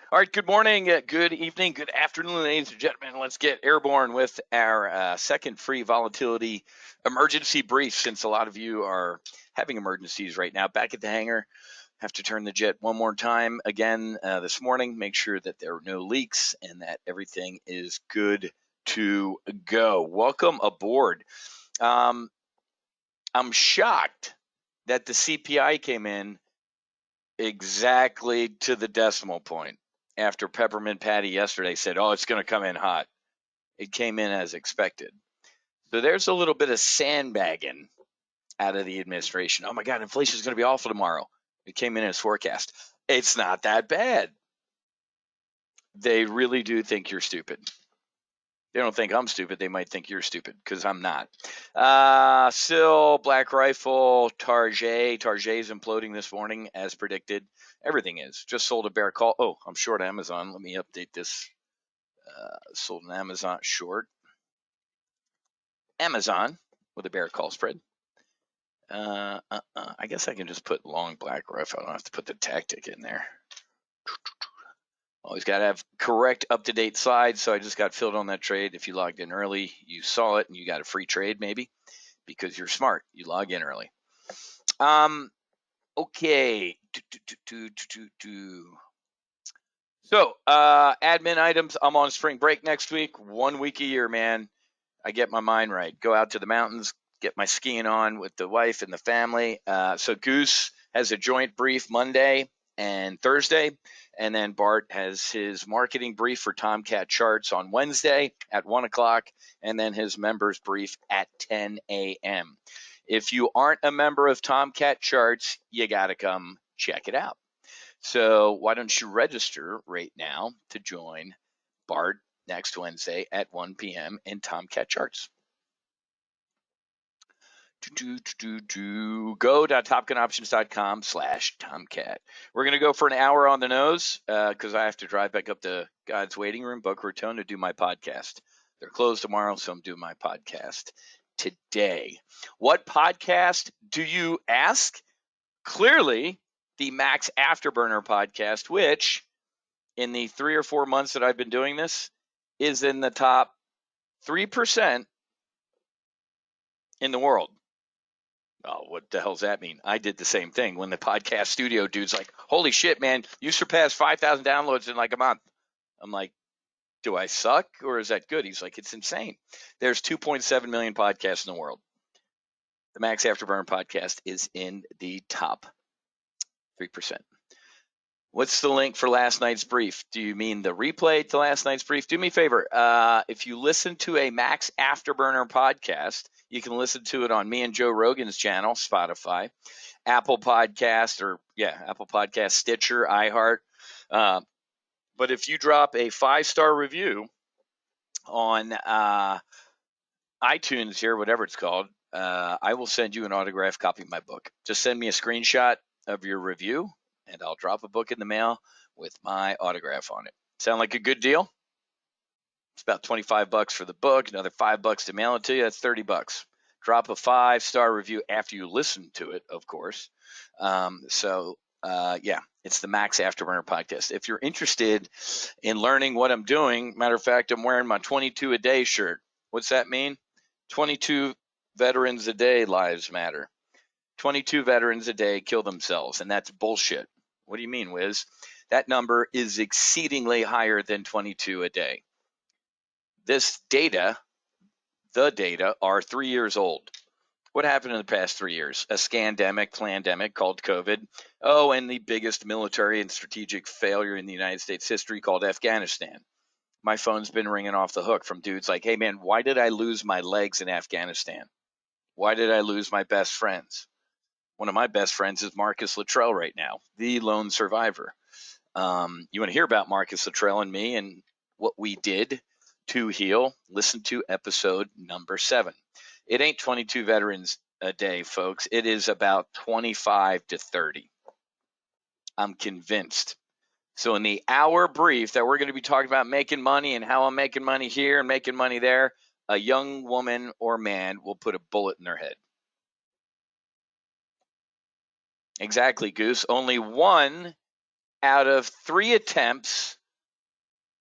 All right, good morning, good evening, good afternoon, ladies and gentlemen. Let's get airborne with our second free volatility emergency brief, since a lot of you are having emergencies right now. Back at the hangar, have to turn the jet one more time again this morning, make sure that there are no leaks and that everything is good to go. Welcome aboard. I'm shocked that the CPI came in exactly to the decimal point after Peppermint Patty yesterday said, oh, it's going to come in hot. It came in as expected. So there's a little bit of sandbagging out of the administration. Oh my God, inflation is going to be awful tomorrow. It came in as forecast. It's not that bad. They really do think you're stupid. They don't think I'm stupid. They might think you're stupid because I'm not. Sill, Black Rifle, Target. Target is imploding this morning as predicted. Everything is. Just sold a bear call. Oh, I'm short Amazon. Let me update this. Sold an Amazon short. Amazon with a bear call spread. I guess I can just put long Black Rifle. I don't have to put the tactic in there. Always got to have correct up-to-date slides, so I just got filled on that trade. If you logged in early, you saw it, and you got a free trade maybe because you're smart. You log in early. Okay. So, admin items. I'm on spring break next week. 1 week a year, man. I get my mind right. Go out to the mountains, get my skiing on with the wife and the family. So Goose has a joint brief Monday and Thursday. And then Bart has his marketing brief for Tomcat Charts on Wednesday at 1 o'clock. And then his members brief at 10 a.m. If you aren't a member of Tomcat Charts, you got to come check it out. So why don't you register right now to join Bart next Wednesday at 1 p.m. in Tomcat Charts. Go.topgunoptions.com/Tomcat. We're going to go for an hour on the nose because I have to drive back up to God's waiting room, Boca Raton, to do my podcast. They're closed tomorrow, so I'm doing my podcast today. What podcast do you ask? Clearly, the Max Afterburner podcast, which in the 3 or 4 months that I've been doing this is in the top 3% in the world. Oh, what the hell's that mean? I did the same thing when the podcast studio dude's like, holy shit, man, you surpassed 5,000 downloads in like a month. I'm like, do I suck or is that good? He's like, it's insane. There's 2.7 million podcasts in the world. The Max Afterburner podcast is in the top 3%. What's the link for last night's brief? Do you mean the replay to last night's brief? Do me a favor. If you listen to a Max Afterburner podcast, you can listen to it on me and Joe Rogan's channel, Spotify, Apple Podcast, Stitcher, iHeart. But if you drop a 5-star review on iTunes here, whatever it's called, I will send you an autographed copy of my book. Just send me a screenshot of your review, and I'll drop a book in the mail with my autograph on it. Sound like a good deal? It's about $25 for the book, another $5 to mail it to you. That's $30. Drop a 5-star review after you listen to it, of course. It's the Max Afterburner podcast. If you're interested in learning what I'm doing, matter of fact, I'm wearing my 22 a day shirt. What's that mean? 22 veterans a day lives matter. 22 veterans a day kill themselves, and that's bullshit. What do you mean, Wiz? That number is exceedingly higher than 22 a day. The data are 3 years old. What happened in the past 3 years? A scandemic, plandemic called COVID. Oh, and the biggest military and strategic failure in the United States history called Afghanistan. My phone's been ringing off the hook from dudes like, hey man, why did I lose my legs in Afghanistan? Why did I lose my best friends? One of my best friends is Marcus Luttrell right now, the lone survivor. You want to hear about Marcus Luttrell and me and what we did to heal? Listen to episode number 7. It ain't 22 veterans a day, folks. It is about 25 to 30. I'm convinced. So in the hour brief that we're going to be talking about making money and how I'm making money here and making money there, a young woman or man will put a bullet in their head. Exactly, Goose. Only 1 out of 3 attempts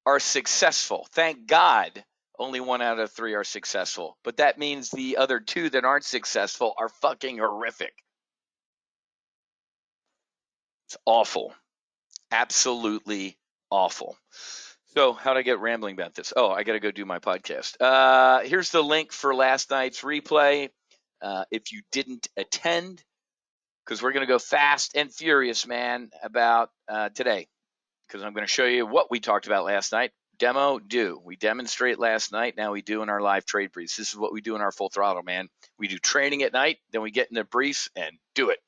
are successful. Thank God only 1 out of 3 are successful. But that means the other 2 that aren't successful are fucking horrific. It's awful. Absolutely awful. So, how'd I get rambling about this? Oh, I got to go do my podcast. Here's the link for last night's replay. If you didn't attend, because we're going to go fast and furious, man, about today, because I'm going to show you what we talked about last night. Demo, do. We demonstrate last night. Now we do in our live trade briefs. This is what we do in our full throttle, man. We do training at night, then we get in the briefs and do it.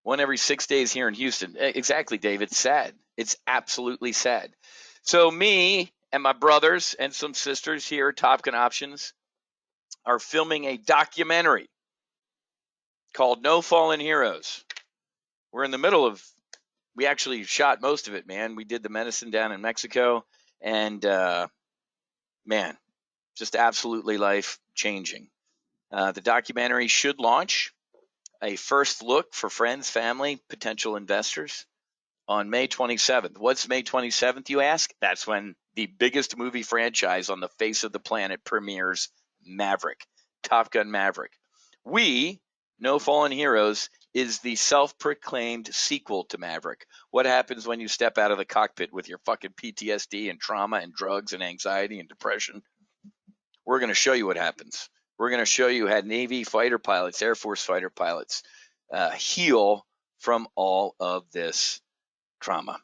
One every 6 days here in Houston. Exactly, Dave. It's sad. It's absolutely sad. So me and my brothers and some sisters here at Top Gun Options are filming a documentary called No Fallen Heroes. We're in the middle of, we actually shot most of it, man. We did the medicine down in Mexico, and man, just absolutely life-changing. The documentary should launch a first look for friends, family, potential investors on May 27th. What's May 27th, you ask? That's when the biggest movie franchise on the face of the planet premieres, Maverick, Top Gun Maverick. We, No Fallen Heroes, is the self-proclaimed sequel to Maverick. What happens when you step out of the cockpit with your fucking PTSD and trauma and drugs and anxiety and depression? We're going to show you what happens. We're going to show you how Navy fighter pilots, Air Force fighter pilots heal from all of this trauma.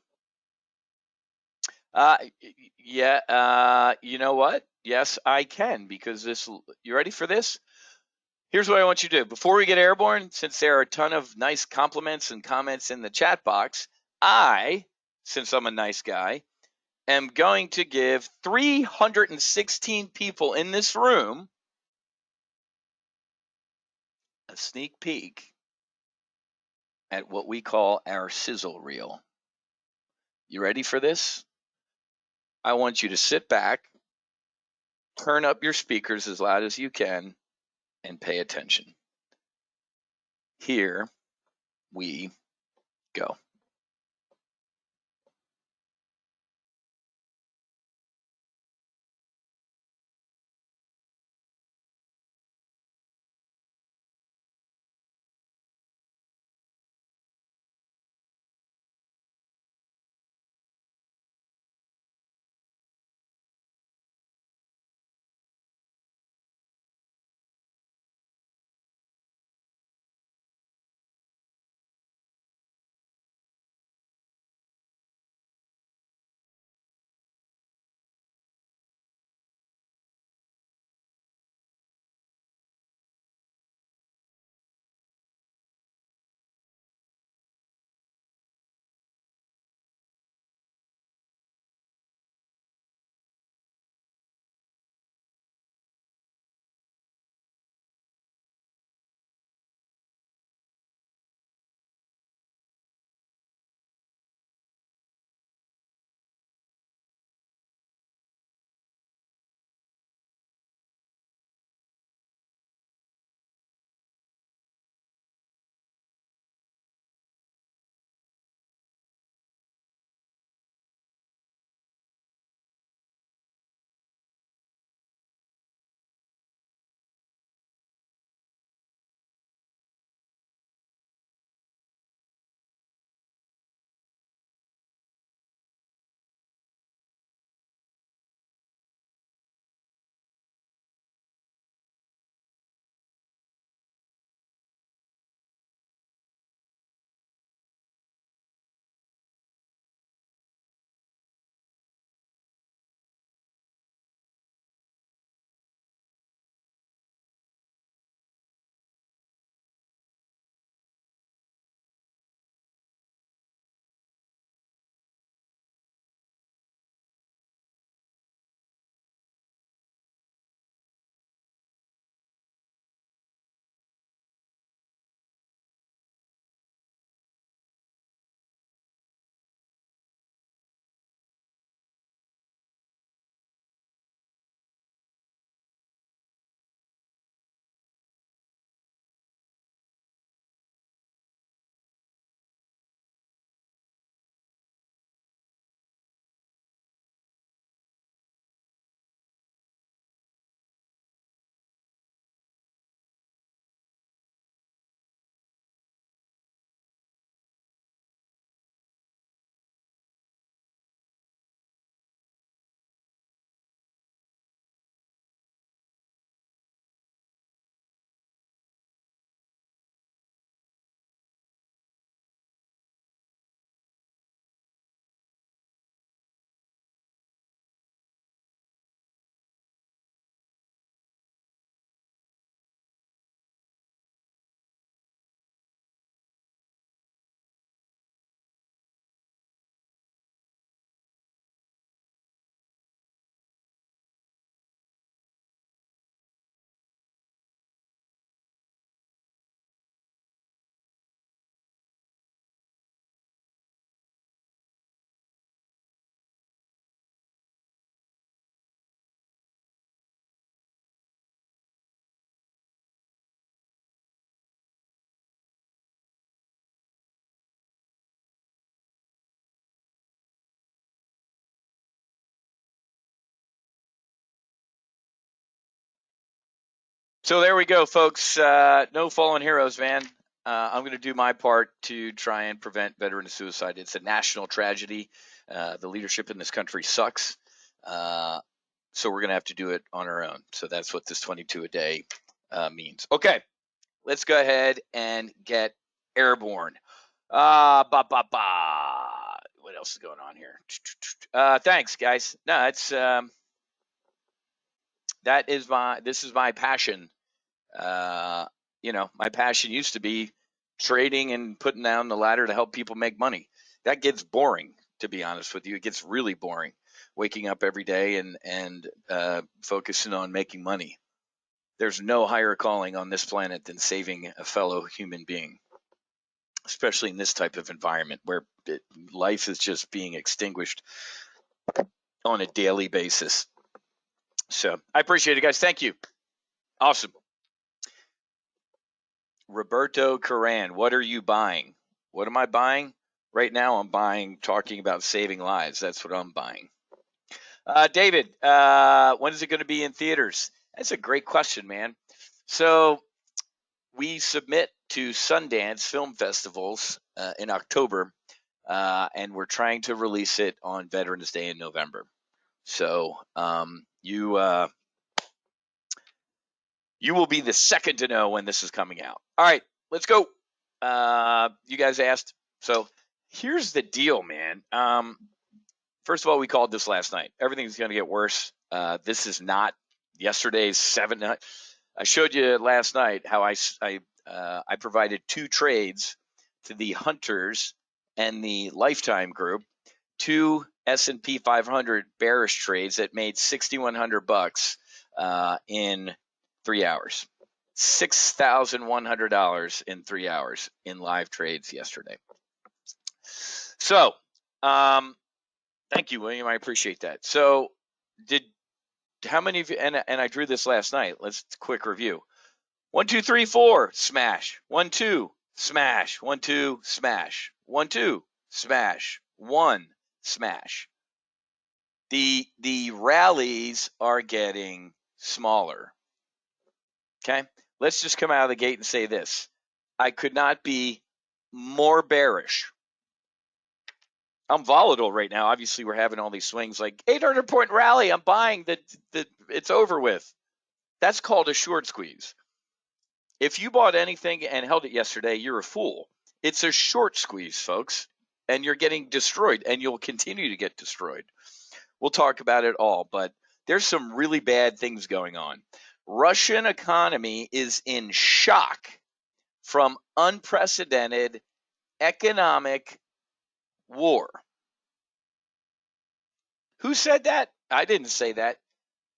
You know what? Yes, I can, because this, you ready for this? Here's what I want you to do. Before we get airborne, since there are a ton of nice compliments and comments in the chat box, since I'm a nice guy, am going to give 316 people in this room a sneak peek at what we call our Sizzle Reel. You ready for this? I want you to sit back, turn up your speakers as loud as you can, and pay attention. Here we go. So there we go, folks. No fallen heroes, man. I'm going to do my part to try and prevent veteran suicide. It's a national tragedy. The leadership in this country sucks. So we're going to have to do it on our own. So that's what this 22 a day means. Okay, let's go ahead and get airborne. What else is going on here? Thanks, guys. No, it's this is my passion. My passion used to be trading and putting down the ladder to help people make money. That gets boring, to be honest with you. It gets really boring waking up every day and focusing on making money. There's no higher calling on this planet than saving a fellow human being, especially in this type of environment where life is just being extinguished on a daily basis. So I appreciate it, guys. Thank you. Awesome. Roberto Caran, what are you buying? What am I buying? Right now, I'm talking about saving lives. That's what I'm buying. David, when is it going to be in theaters? That's a great question, man. So we submit to Sundance Film Festivals in October, and we're trying to release it on Veterans Day in November. So you will be the second to know when this is coming out. All right, let's go. You guys asked. So here's the deal, man. First of all, we called this last night. Everything's going to get worse. This is not yesterday's 7. I showed you last night how I provided 2 trades to the Hunters and the Lifetime Group, 2 S&P 500 bearish trades that made $6,100 in 3 hours. $6,100 in 3 hours in live trades yesterday. So, thank you, William. I appreciate that. So, how many of you? And I drew this last night. Let's quick review. 1, 2, 3, 4, smash. 1, 2, smash. 1, 2, smash. 1, 2, smash. 1, smash. The rallies are getting smaller. Okay, let's just come out of the gate and say this. I could not be more bearish. I'm volatile right now. Obviously, we're having all these swings like 800-point rally. I'm buying it's over with. That's called a short squeeze. If you bought anything and held it yesterday, you're a fool. It's a short squeeze, folks, and you're getting destroyed, and you'll continue to get destroyed. We'll talk about it all, but there's some really bad things going on. Russian economy is in shock from unprecedented economic war. Who said that? I didn't say that.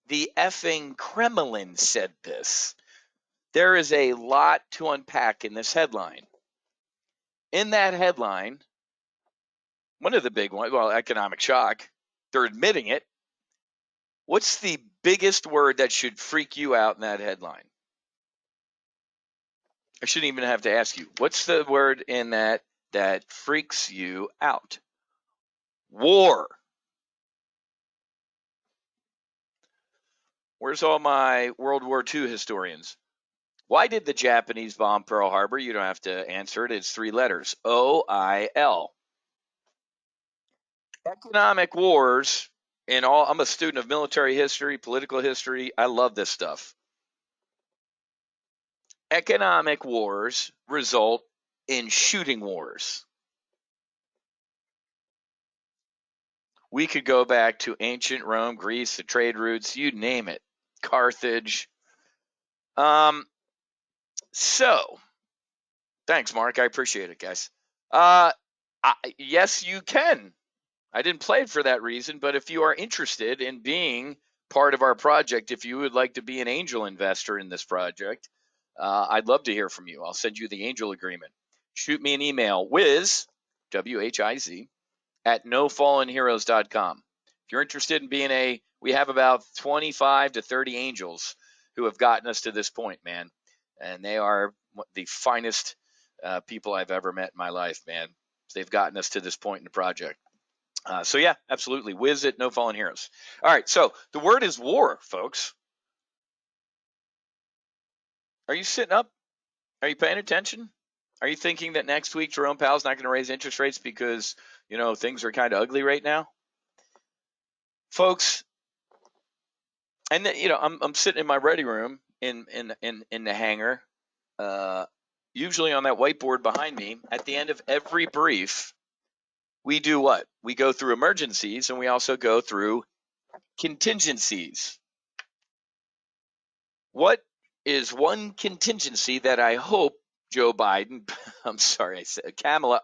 The effing Kremlin said this. There is a lot to unpack in this headline. In that headline, one of the big ones, well, economic shock, they're admitting it. What's the biggest word that should freak you out in that headline? I shouldn't even have to ask you. What's the word in that freaks you out? War. Where's all my World War II historians? Why did the Japanese bomb Pearl Harbor? You don't have to answer it. It's 3 letters. OIL. Economic wars I'm a student of military history, political history. I love this stuff. Economic wars result in shooting wars. We could go back to ancient Rome, Greece, the trade routes, you name it. Carthage. So, thanks, Mark. I appreciate it, guys. Yes, you can. I didn't play it for that reason, but if you are interested in being part of our project, if you would like to be an angel investor in this project, I'd love to hear from you. I'll send you the angel agreement. Shoot me an email, Wiz, W-H-I-Z, at nofallenheroes.com. If you're interested in being we have about 25 to 30 angels who have gotten us to this point, man. And they are the finest people I've ever met in my life, man. They've gotten us to this point in the project. So yeah, absolutely. Wiz at No Fallen Heroes. All right, so the word is war, folks. Are you sitting up? Are you paying attention? Are you thinking that next week Jerome Powell's not going to raise interest rates because, things are kind of ugly right now? Folks, and I'm sitting in my ready room in the hangar, usually on that whiteboard behind me. At the end of every brief, we do what? We go through emergencies and we also go through contingencies. What is one contingency that I hope Joe Biden, I'm sorry, I said Kamala,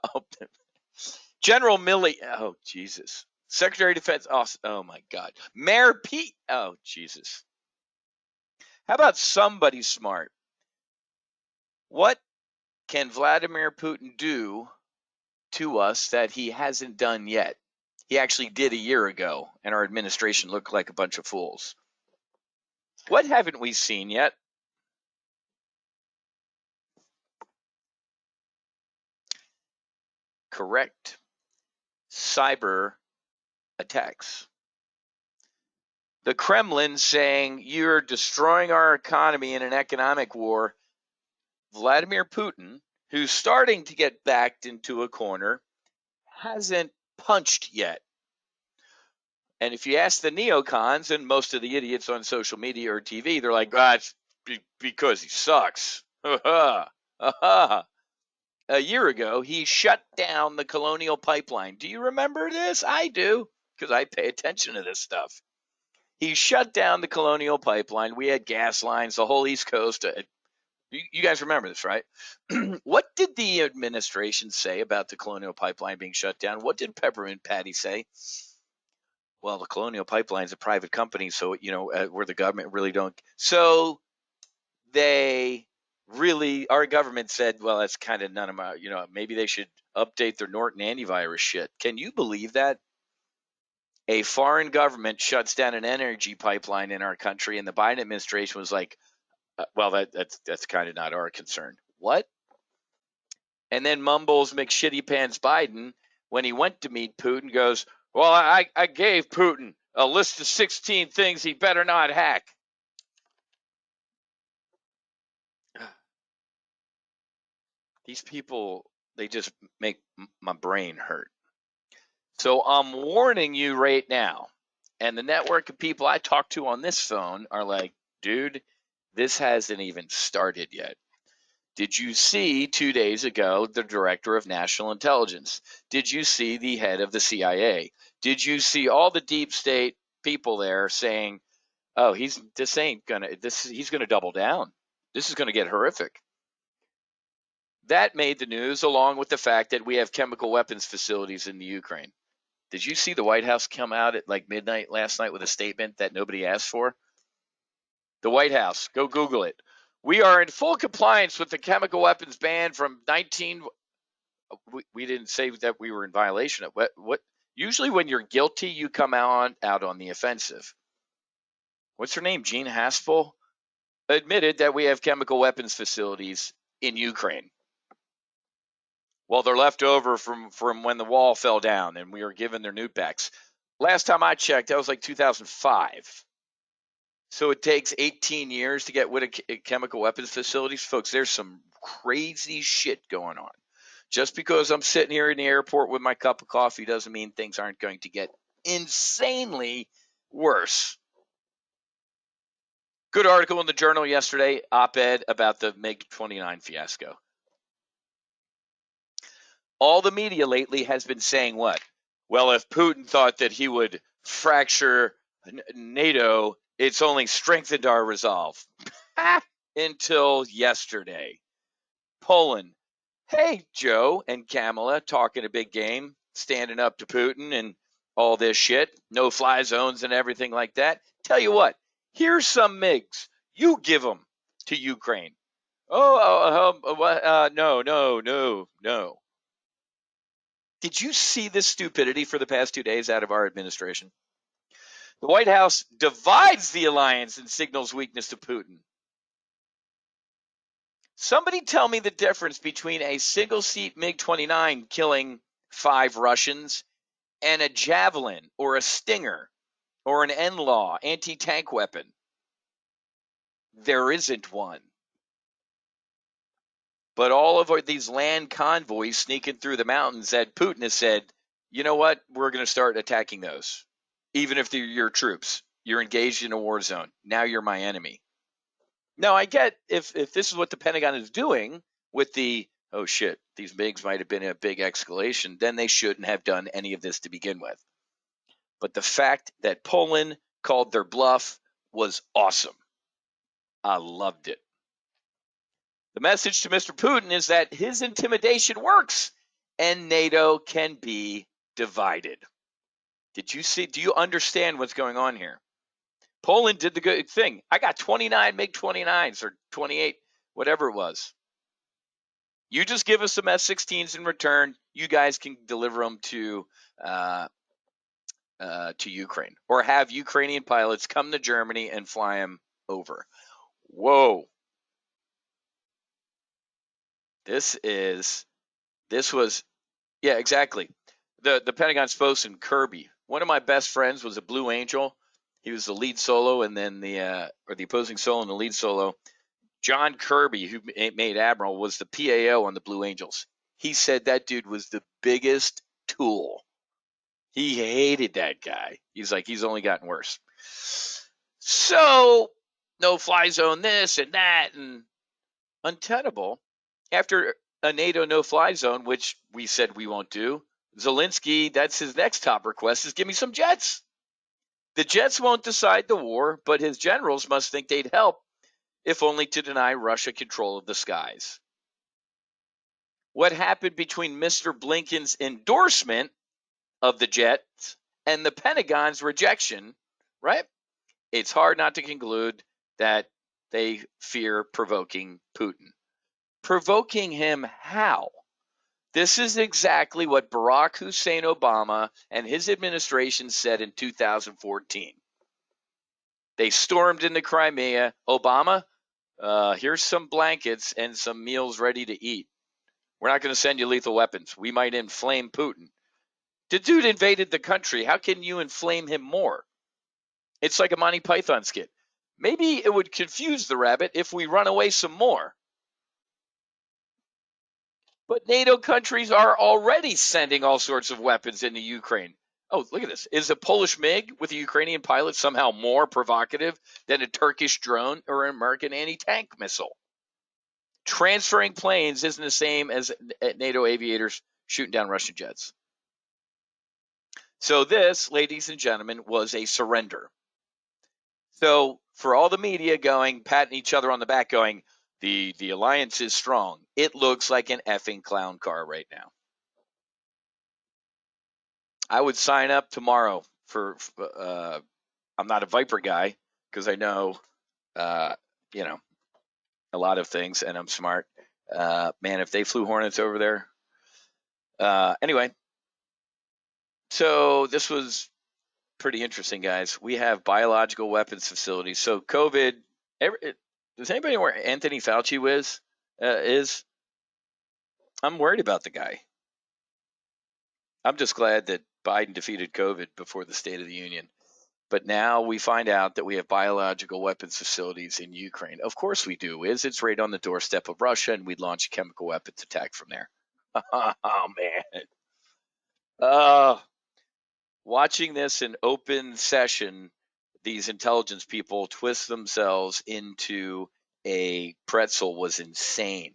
General Milley, oh, Jesus. Secretary of Defense, oh my God. Mayor Pete, oh, Jesus. How about somebody smart? What can Vladimir Putin do to us that he hasn't done yet? He actually did a year ago, and our administration looked like a bunch of fools. What haven't we seen yet? Correct. Cyber attacks. The Kremlin saying you're destroying our economy in an economic war. Vladimir Putin, who's starting to get backed into a corner, hasn't punched yet. And if you ask the neocons and most of the idiots on social media or TV, they're like, it's because he sucks. A year ago, he shut down the Colonial Pipeline. Do you remember this? I do, because I pay attention to this stuff. He shut down the Colonial Pipeline. We had gas lines, the whole East Coast. You guys remember this, right? What did the administration say about the Colonial Pipeline being shut down? What did Peppermint Patty say? Well, the Colonial Pipeline is a private company, so, where the government really don't. So our government said, well, that's kind of none of my, maybe they should update their Norton antivirus shit. Can you believe that? A foreign government shuts down an energy pipeline in our country, and the Biden administration was like, well, that's kind of not our concern. What? And then mumbles McShitty Pants Biden, when he went to meet Putin, goes, well, I gave Putin a list of 16 things he better not hack. These people, they just make my brain hurt. So I'm warning you right now. And the network of people I talk to on this phone are like, dude, this hasn't even started yet. Did you see 2 days ago the director of national intelligence? Did you see the head of the CIA? Did you see all the deep state people there saying, oh, he's going to double down. This is going to get horrific. That made the news, along with the fact that we have chemical weapons facilities in the Ukraine. Did you see the White House come out at like midnight last night with a statement that nobody asked for? The White House, go Google it. We are in full compliance with the chemical weapons ban from 19. We didn't say that we were in violation of what. Usually, when you're guilty, you come out on the offensive. What's her name? Jean Haspel admitted that we have chemical weapons facilities in Ukraine. Well, they're left over from when the wall fell down and we were given their nukebacks. Last time I checked, that was like 2005. So it takes 18 years to get rid of chemical weapons facilities. Folks, there's some crazy shit going on. Just because I'm sitting here in the airport with my cup of coffee doesn't mean things aren't going to get insanely worse. Good article in the Journal yesterday, op-ed about the MiG-29 fiasco. All the media lately has been saying what? Well, if Putin thought that he would fracture NATO, it's only strengthened our resolve. Until yesterday. Poland. Hey, Joe and Kamala talking a big game, standing up to Putin and all this shit, no-fly zones and everything like that. Tell you what, here's some MiGs. You give them to Ukraine. No. Did you see this stupidity for the past 2 days out of our administration? The White House divides the alliance and signals weakness to Putin. Somebody tell me the difference between a single-seat MiG-29 killing 5 Russians and a Javelin or a Stinger or an NLAW anti-tank weapon. There isn't one. But all of these land convoys sneaking through the mountains, that Putin has said, you know what, we're going to start attacking those. Even if they're your troops, you're engaged in a war zone. Now you're my enemy. Now, I get if this is what the Pentagon is doing with the, oh shit, these MiGs might have been a big escalation, then they shouldn't have done any of this to begin with. But the fact that Poland called their bluff was awesome. I loved it. The message to Mr. Putin is that his intimidation works and NATO can be divided. Did you see? Do you understand what's going on here? Poland did the good thing. I got 29 MiG-29s or 28, whatever it was. You just give us some F-16s in return. You guys can deliver them to Ukraine, or have Ukrainian pilots come to Germany and fly them over. Whoa. This was, yeah, exactly. The Pentagon spokesman, Kirby. One of my best friends was a Blue Angel. He was the lead solo, and then the opposing solo and the lead solo. John Kirby, who made Admiral, was the PAO on the Blue Angels. He said that dude was the biggest tool. He hated that guy. He's like, he's only gotten worse. So, no fly zone this and that, and untenable. After a NATO no fly zone, which we said we won't do, Zelensky, that's his next top request, is give me some jets. The jets won't decide the war, but his generals must think they'd help, if only to deny Russia control of the skies. What happened between Mr. Blinken's endorsement of the jets and the Pentagon's rejection, right? It's hard not to conclude that they fear provoking Putin. Provoking him how? This is exactly what Barack Hussein Obama and his administration said in 2014. They stormed into Crimea. Obama, here's some blankets and some meals ready to eat. We're not going to send you lethal weapons. We might inflame Putin. The dude invaded the country. How can you inflame him more? It's like a Monty Python skit. Maybe it would confuse the rabbit if we run away some more. But NATO countries are already sending all sorts of weapons into Ukraine. Oh, look at this. Is a Polish MiG with a Ukrainian pilot somehow more provocative than a Turkish drone or an American anti-tank missile? Transferring planes isn't the same as NATO aviators shooting down Russian jets. So this, ladies and gentlemen, was a surrender. So for all the media going, patting each other on the back, going, the alliance is strong, it looks like an effing clown car right now. I would sign up tomorrow for I'm not a Viper guy because I know, a lot of things, and I'm smart. Man, if they flew Hornets over there. Anyway, so this was pretty interesting, guys. We have biological weapons facilities. So COVID, does anybody know where Anthony Fauci is? I'm worried about the guy. I'm just glad that Biden defeated COVID before the State of the Union. But now we find out that we have biological weapons facilities in Ukraine. Of course we do. It's right on the doorstep of Russia, and we'd launch a chemical weapons attack from there. Oh, man. Watching this in open session, these intelligence people twist themselves into a pretzel was insane.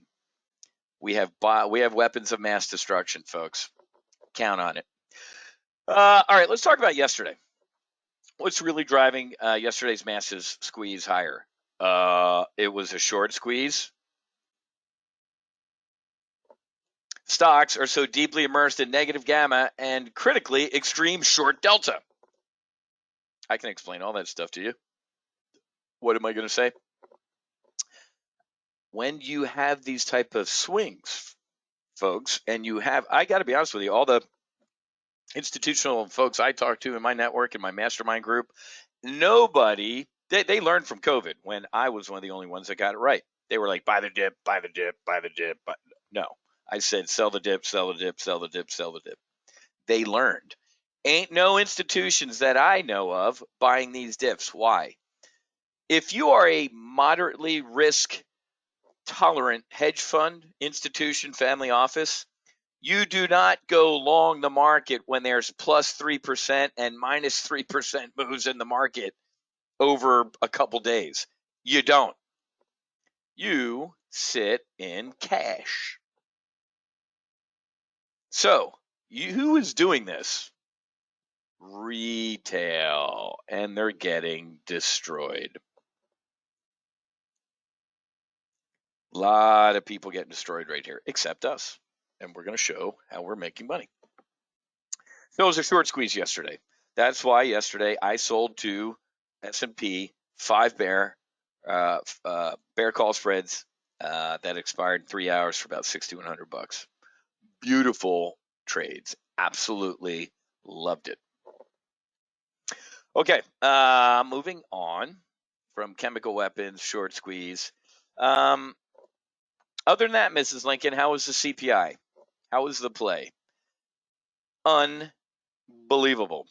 We have weapons of mass destruction, folks. Count on it. All right, let's talk about yesterday. What's really driving yesterday's massive squeeze higher? It was a short squeeze. Stocks are so deeply immersed in negative gamma and critically extreme short delta. I can explain all that stuff to you. What am I going to say? When you have these type of swings, folks, and I got to be honest with you, all the institutional folks I talk to in my network and my mastermind group, nobody, they learned from COVID when I was one of the only ones that got it right. They were like, buy the dip, buy the dip, buy the dip. But no, I said, sell the dip, sell the dip, sell the dip, sell the dip. They learned. Ain't no institutions that I know of buying these dips. Why? If you are a moderately risk tolerant hedge fund, institution, family office, you do not go long the market when there's plus 3% and minus 3% moves in the market over a couple days. You don't. You sit in cash. So, who is doing this? Retail, and they're getting destroyed. A lot of people getting destroyed right here, except us. And we're going to show how we're making money. So it was a short squeeze yesterday. That's why yesterday I sold two S&P 5 bear call spreads that expired in 3 hours for about $6,100. Beautiful trades. Absolutely loved it. Okay, moving on from chemical weapons, short squeeze. Other than that, Mrs. Lincoln, how was the CPI? How was the play? Unbelievable.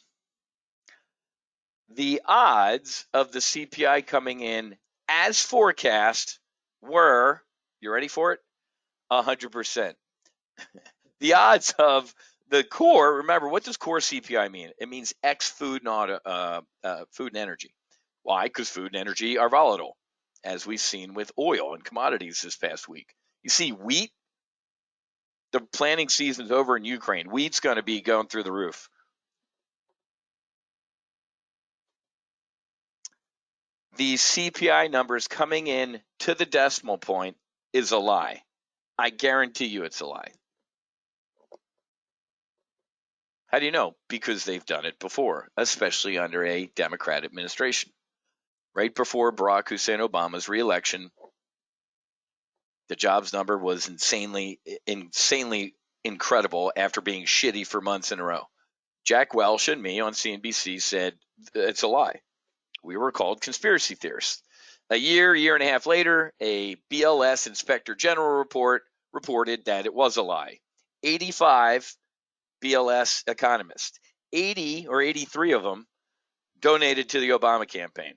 The odds of the CPI coming in as forecast were, you ready for it? 100%. The odds of the core, remember, what does core CPI mean? It means X food food and energy. Why? Because food and energy are volatile, as we've seen with oil and commodities this past week. You see, wheat, the planting season's over in Ukraine. Wheat's going to be going through the roof. The CPI numbers coming in to the decimal point is a lie. I guarantee you it's a lie. How do you know? Because they've done it before, especially under a Democrat administration. Right before Barack Hussein Obama's reelection, the jobs number was insanely incredible after being shitty for months in a row. Jack Welch and me on CNBC said it's a lie. We were called conspiracy theorists. A year and a half later, a BLS Inspector General reported that it was a lie. 85 BLS economists, 80 or 83 of them donated to the Obama campaign.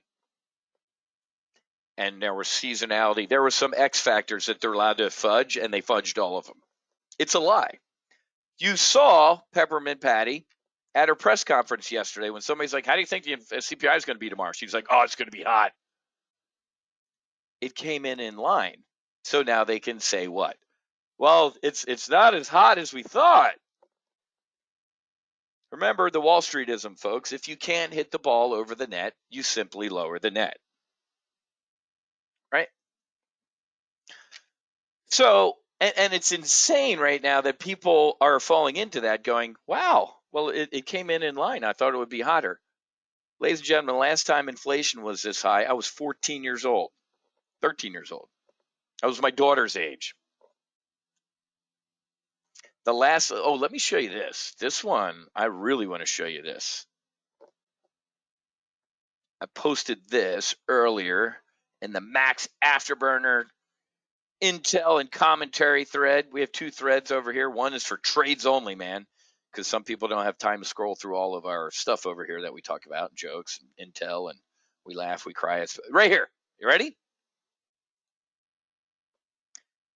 And there was seasonality. There were some X factors that they're allowed to fudge, and they fudged all of them. It's a lie. You saw Peppermint Patty at her press conference yesterday when somebody's like, how do you think the CPI is going to be tomorrow? She's like, oh, it's going to be hot. It came in line. So now they can say what? Well, it's not as hot as we thought. Remember the Wall Streetism, folks. If you can't hit the ball over the net, you simply lower the net. Right? So, and it's insane right now that people are falling into that going, wow, well, it came in line. I thought it would be hotter. Ladies and gentlemen, the last time inflation was this high, I was 14 years old, 13 years old. I was my daughter's age. Let me show you this. This one, I really want to show you this. I posted this earlier in the Max Afterburner Intel and commentary thread. We have two threads over here. One is for trades only, man, because some people don't have time to scroll through all of our stuff over here that we talk about, jokes, and Intel, and we laugh, we cry. It's right here. You ready?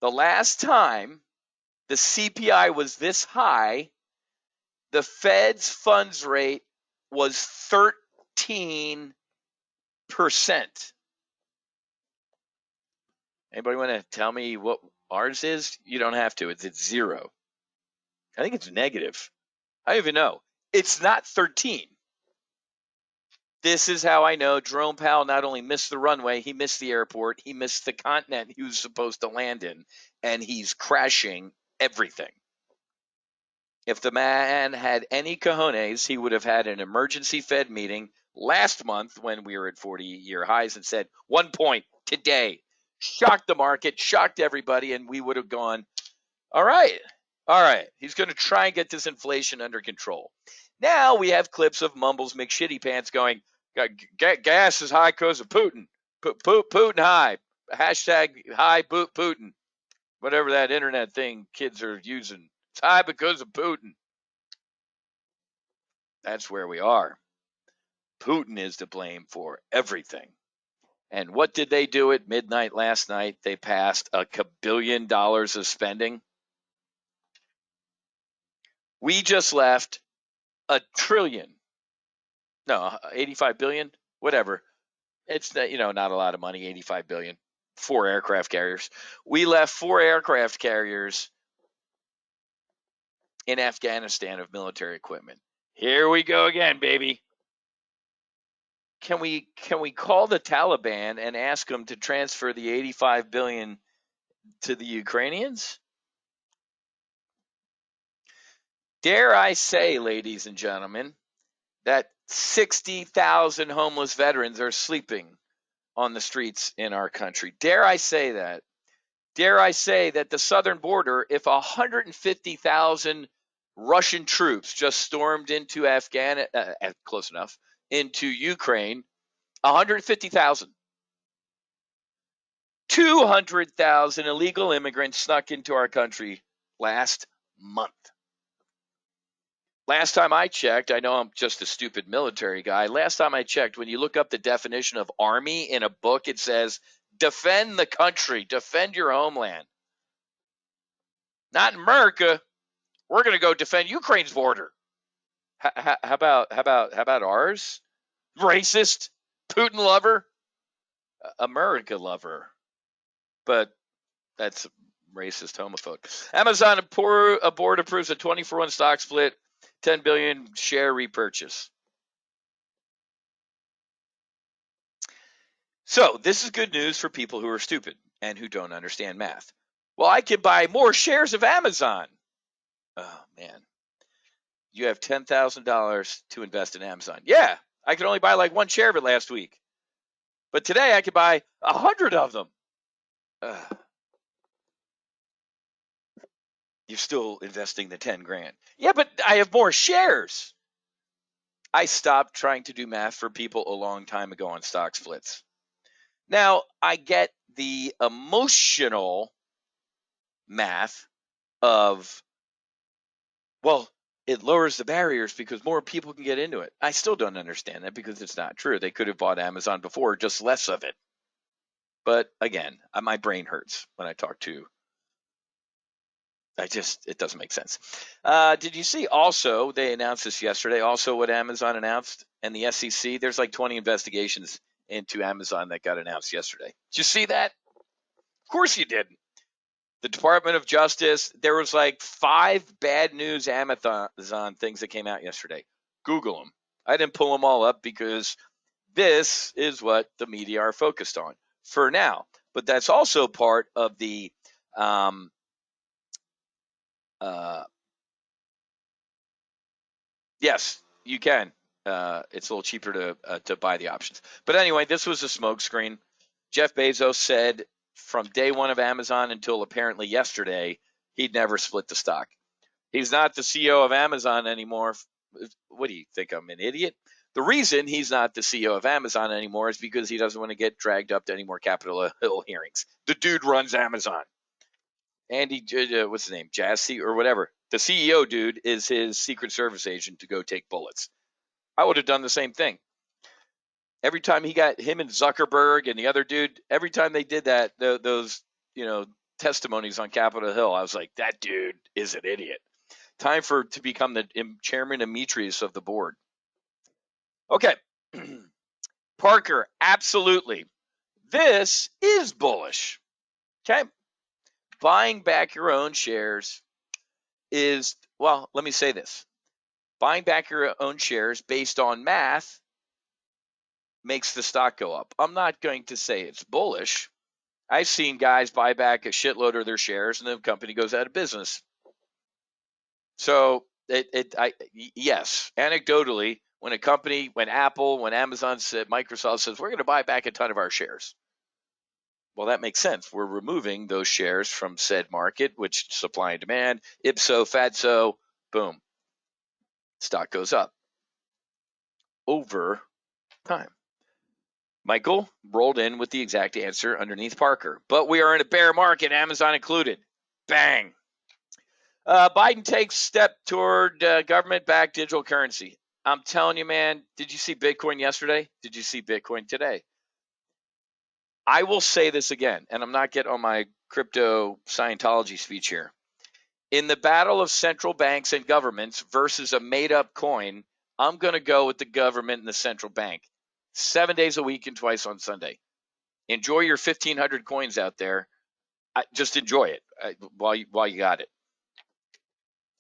The last time the CPI was this high, the Fed's funds rate was 13%. Anybody want to tell me what ours is? You don't have to. It's zero. I think it's negative. I don't even know. It's not 13. This is how I know Jerome Powell not only missed the runway, he missed the airport, he missed the continent he was supposed to land in, and he's crashing everything. If the man had any cojones, he would have had an emergency Fed meeting last month when we were at 40-year highs and said, 1 point today. Shocked the market, shocked everybody, and we would have gone, all right. He's going to try and get this inflation under control. Now we have clips of Mumbles McShitty Pants going, gas is high because of Putin. Putin high. Hashtag high Putin. Whatever that internet thing kids are using. It's high because of Putin. That's where we are. Putin is to blame for everything. And what did they do at midnight last night? They passed $1 billion of spending. We just left $1 trillion. No, 85 billion, whatever. It's not a lot of money, 85 billion. 4 aircraft carriers. We left 4 aircraft carriers in Afghanistan of military equipment. Here we go again, baby. Can we call the Taliban and ask them to transfer the 85 billion to the Ukrainians? Dare I say, ladies and gentlemen, that 60,000 homeless veterans are sleeping on the streets in our country. Dare I say that? Dare I say that the southern border, if 150,000 Russian troops just stormed into close enough, into Ukraine, 150,000. 200,000 illegal immigrants snuck into our country last month. Last time I checked, I know I'm just a stupid military guy. Last time I checked, when you look up the definition of army in a book, it says defend the country, defend your homeland. Not in America. We're going to go defend Ukraine's border. How about ours? Racist, Putin lover, America lover. But that's racist, homophobe. Amazon board approves a 20-for-1 stock split, 10 billion share repurchase. So this is good news for people who are stupid and who don't understand math. Well, I can buy more shares of Amazon. Oh, man. You have $10,000 to invest in Amazon. Yeah, I could only buy like 1 share of it last week. But today I could buy 100 of them. You're still investing the 10 grand. Yeah, but I have more shares. I stopped trying to do math for people a long time ago on stock splits. Now, I get the emotional math of, well, it lowers the barriers because more people can get into it. I still don't understand that because it's not true. They could have bought Amazon before, just less of it. But again, my brain hurts when I talk to. It doesn't make sense. Did you see also, they announced this yesterday, also what Amazon announced and the SEC, there's like 20 investigations into Amazon that got announced yesterday. Did you see that? Of course you didn't. The Department of Justice, there was like 5 bad news Amazon things that came out yesterday. Google them. I didn't pull them all up because this is what the media are focused on for now. But that's also part of the yes, you can. It's a little cheaper to buy the options. But anyway, this was a smokescreen. Jeff Bezos said from day one of Amazon until apparently yesterday, he'd never split the stock. He's not the CEO of Amazon anymore. What do you think? I'm an idiot? The reason he's not the CEO of Amazon anymore is because he doesn't want to get dragged up to any more Capitol Hill hearings. The dude runs Amazon. Andy, what's his name? Jassy or whatever. The CEO dude is his Secret Service agent to go take bullets. I would have done the same thing. Every time he got him and Zuckerberg and the other dude, every time they did that, those testimonies on Capitol Hill, I was like, that dude is an idiot. Time to become the chairman emeritus of the board. Okay. Parker, absolutely. This is bullish. Okay. Buying back your own shares is, well, let me say this. Buying back your own shares based on math makes the stock go up. I'm not going to say it's bullish. I've seen guys buy back a shitload of their shares and the company goes out of business. So yes, anecdotally, when Apple, when Amazon said, Microsoft says, we're going to buy back a ton of our shares. Well, that makes sense. We're removing those shares from said market, which supply and demand, ipso fatso, boom. Stock goes up over time. Michael rolled in with the exact answer underneath Parker. But we are in a bear market, Amazon included. Bang. Biden takes step toward government-backed digital currency. I'm telling you, man, did you see Bitcoin yesterday? Did you see Bitcoin today? I will say this again, and I'm not getting on my crypto Scientology speech here. In the battle of central banks and governments versus a made-up coin, I'm going to go with the government and the central bank. 7 days a week and twice on Sunday. Enjoy your 1,500 coins out there. Just enjoy it while you got it.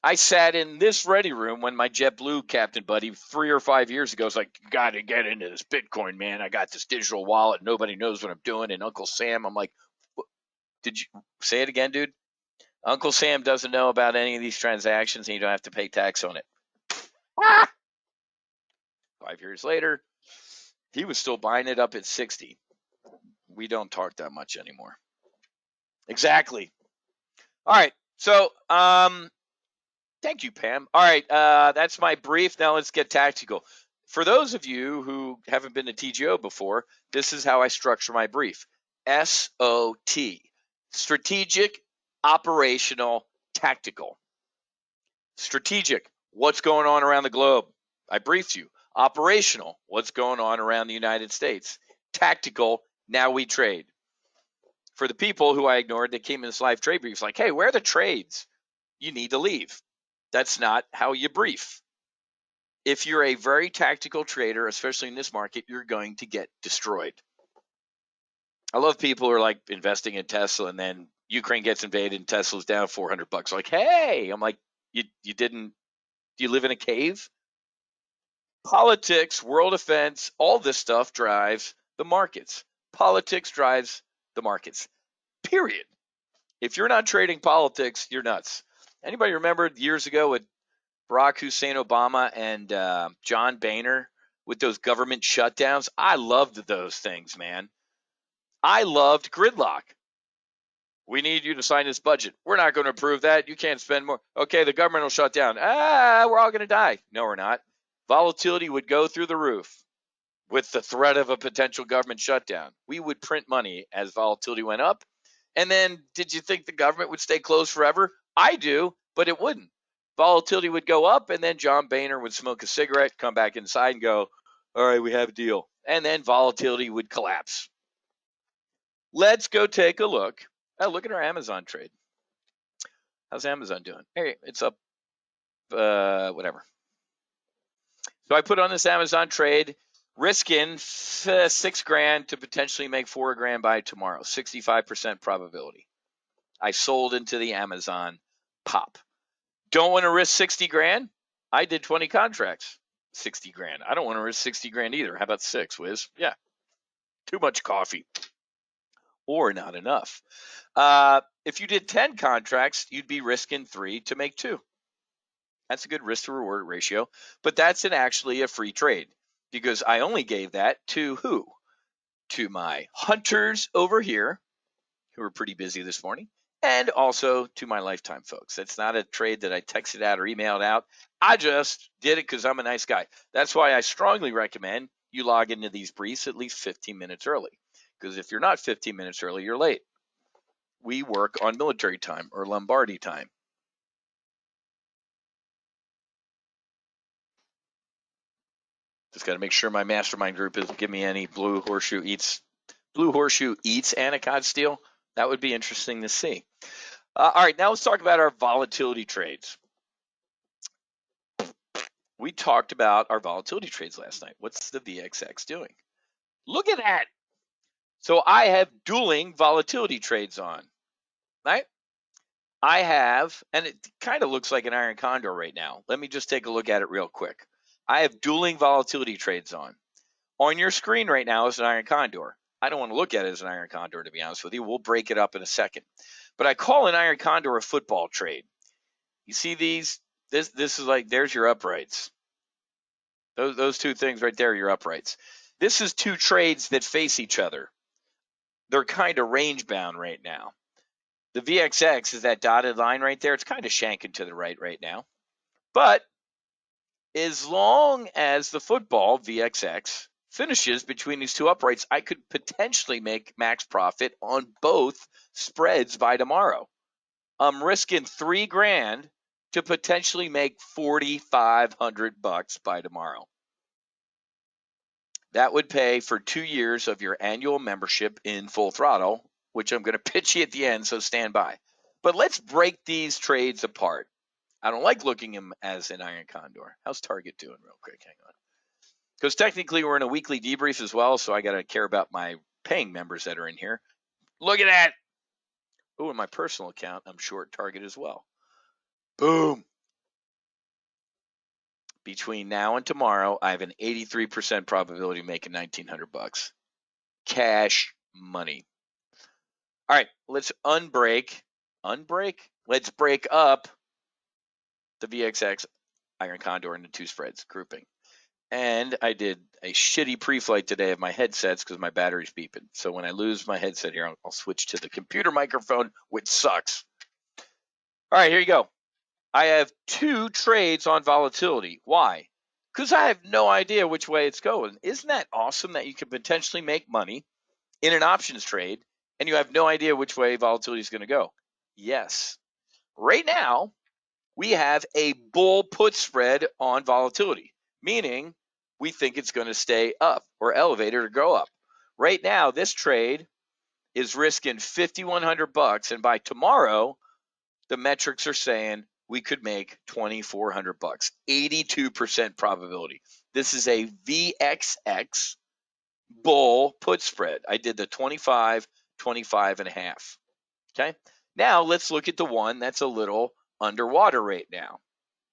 I sat in this ready room when my JetBlue captain buddy 3 or 5 years ago was like, "You got to get into this Bitcoin, man. I got this digital wallet. Nobody knows what I'm doing." And Uncle Sam, I'm like, "Did you say it again, dude?" Uncle Sam doesn't know about any of these transactions, and you don't have to pay tax on it. 5 years later, he was still buying it up at 60. We don't talk that much anymore. Exactly. All right. So, thank you, Pam. All right. That's my brief. Now let's get tactical. For those of you who haven't been to TGO before, this is how I structure my brief. SOT. Strategic, operational, tactical. Strategic. What's going on around the globe? I briefed you. Operational. What's going on around the United States? Tactical. Now we trade. For the people who I ignored that came in this live trade brief, like, hey, where are the trades? You need to leave. That's not how you brief. If you're a very tactical trader, especially in this market, you're going to get destroyed. I love people who are like investing in Tesla and then Ukraine gets invaded and Tesla's down $400. Like, hey, I'm like, you didn't, do you live in a cave? Politics, world events, all this stuff drives the markets. Politics drives the markets, period. If you're not trading politics, you're nuts. Anybody remember years ago with Barack Hussein Obama and John Boehner with those government shutdowns? I loved those things, man. I loved gridlock. We need you to sign this budget. We're not going to approve that. You can't spend more. Okay, the government will shut down. We're all going to die. No, we're not. Volatility would go through the roof with the threat of a potential government shutdown. We would print money as volatility went up. And then did you think the government would stay closed forever? I do, but it wouldn't. Volatility would go up, and then John Boehner would smoke a cigarette, come back inside and go, all right, we have a deal. And then volatility would collapse. Let's go take a look. Look at our Amazon trade. How's Amazon doing? Hey, it's up, whatever. So I put on this Amazon trade, risking $6,000 to potentially make $4,000 by tomorrow, 65% probability. I sold into the Amazon pop. Don't want to risk 60 grand? I did 20 contracts, 60 grand. I don't want to risk 60 grand either. How about 6, Wiz? Yeah. Too much coffee. Or not enough. If you did 10 contracts, you'd be risking 3 to make 2. That's a good risk to reward ratio, but that's actually a free trade because I only gave that to who? To my hunters over here, who are pretty busy this morning, and also to my lifetime folks. That's not a trade that I texted out or emailed out. I just did it because I'm a nice guy. That's why I strongly recommend you log into these briefs at least 15 minutes early, because if you're not 15 minutes early, you're late. We work on military time or Lombardi time. Just got to make sure my mastermind group isn't giving me any blue horseshoe eats Anacott steel. That would be interesting to see. All right, now let's talk about our volatility trades. We talked about our volatility trades last night. What's the VXX doing? Look at that. So I have dueling volatility trades on, right? I have, and it kind of looks like an iron condor right now. Let me just take a look at it real quick. I have dueling volatility trades on. On your screen right now is an iron condor. I don't want to look at it as an iron condor, to be honest with you. We'll break it up in a second. But I call an iron condor a football trade. You see these? This is like, there's your uprights. Those two things right there are your uprights. This is two trades that face each other. They're kind of range bound right now. The VXX is that dotted line right there. It's kind of shanking to the right now. But as long as the football VXX finishes between these two uprights, I could potentially make max profit on both spreads by tomorrow. I'm risking $3,000 to potentially make $4,500 by tomorrow. That would pay for 2 years of your annual membership in Full Throttle, which I'm going to pitch you at the end, so stand by. But let's break these trades apart. I don't like looking at them as an iron condor. How's Target doing real quick? Hang on. Because technically we're in a weekly debrief as well, so I got to care about my paying members that are in here. Look at that. Oh, in my personal account, I'm short Target as well. Boom. Between now and tomorrow, I have an 83% probability of making $1,900. Cash money. All right, let's unbreak. Let's break up the VXX Iron Condor into two spreads grouping. And I did a shitty pre-flight today of my headsets because my battery's beeping. So when I lose my headset here, I'll switch to the computer microphone, which sucks. All right, here you go. I have 2 trades on volatility. Why? Because I have no idea which way it's going. Isn't that awesome that you could potentially make money in an options trade and you have no idea which way volatility is going to go? Yes. Right now, we have a bull put spread on volatility, meaning we think it's going to stay up or elevated or go up. Right now, this trade is risking $5,100, and by tomorrow, the metrics are saying we could make $2,400, 82% probability. This is a VXX bull put spread. I did the 25, 25 and a half. Okay. Now let's look at the one that's a little underwater right now.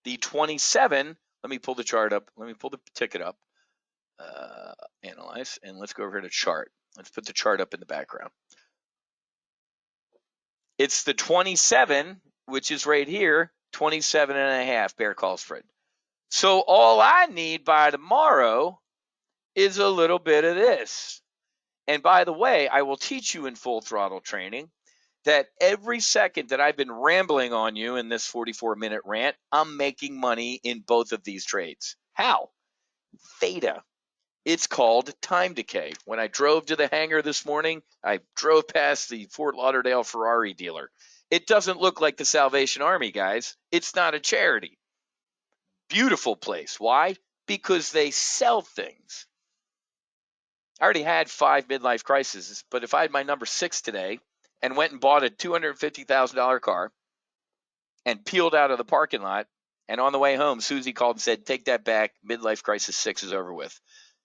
The 27, let me pull the chart up. Let me pull the ticket up. Analyze, and let's go over here to chart. Let's put the chart up in the background. It's the 27, which is right here, 27 and a half bear call spread. So all I need by tomorrow is a little bit of this. And by the way, I will teach you in Full Throttle training that every second that I've been rambling on you in this 44-minute rant, I'm making money in both of these trades. How? Theta. It's called time decay. When I drove to the hangar this morning, I drove past the Fort Lauderdale Ferrari dealer. It doesn't look like the Salvation Army, guys. It's not a charity. Beautiful place. Why? Because they sell things. I already had 5 midlife crises, but if I had my number 6 today and went and bought a $250,000 car and peeled out of the parking lot, and on the way home, Susie called and said, take that back. Midlife crisis 6 is over with.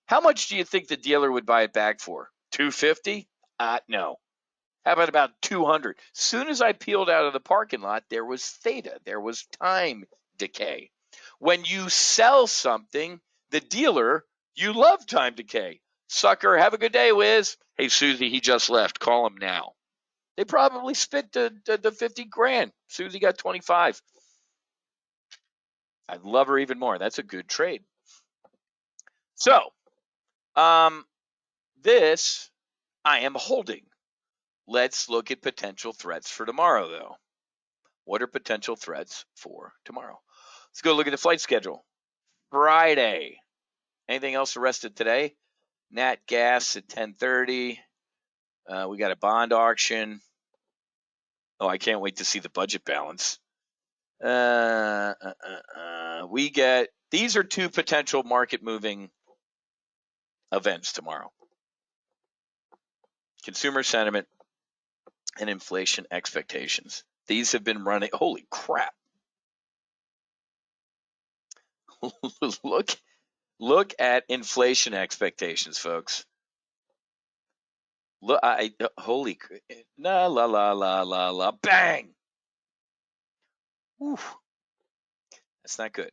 How much do you think the dealer would buy it back for? $250? No. How about 200? Soon as I peeled out of the parking lot, there was theta. There was time decay. When you sell something, the dealer, you love time decay. Sucker, have a good day, Wiz. Hey, Susie, he just left. Call him now. They probably spent the 50 grand. Susie got 25. I'd love her even more. That's a good trade. So, this I am holding. Let's look at potential threats for tomorrow, though. What are potential threats for tomorrow? Let's go look at the flight schedule. Friday. Anything else arrested today? Nat gas at 10:30. We got a bond auction. Oh, I can't wait to see the budget balance. We get, these are 2 potential market moving events tomorrow. Consumer sentiment and inflation expectations. These have been running, holy crap. Look at inflation expectations, folks. Look, holy, la la la la la la, bang. Whew. That's not good.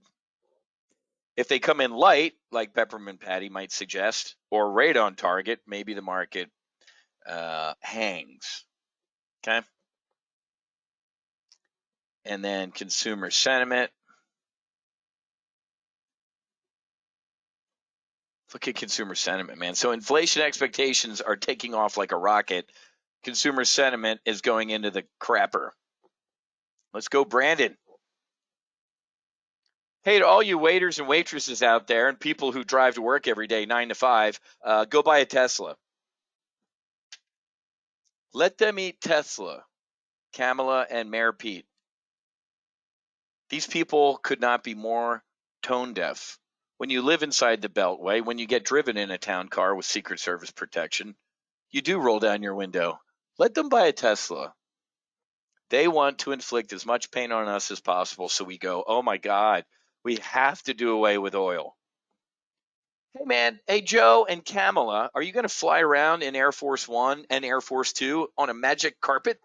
If they come in light, like Peppermint Patty might suggest, or right on target, maybe the market hangs. Okay. And then consumer sentiment. Look at consumer sentiment, man. So inflation expectations are taking off like a rocket. Consumer sentiment is going into the crapper. Let's go, Brandon. Hey, to all you waiters and waitresses out there and people who drive to work every day, 9 to 5, go buy a Tesla. Let them eat Tesla, Kamala and Mayor Pete. These people could not be more tone deaf. when you live inside the Beltway, when you get driven in a town car with Secret Service protection, you do roll down your window. Let them buy a Tesla. They want to inflict as much pain on us as possible, so we go, oh my God, we have to do away with oil. Hey man, hey Joe and Kamala, are you going to fly around in Air Force One and Air Force Two on a magic carpet?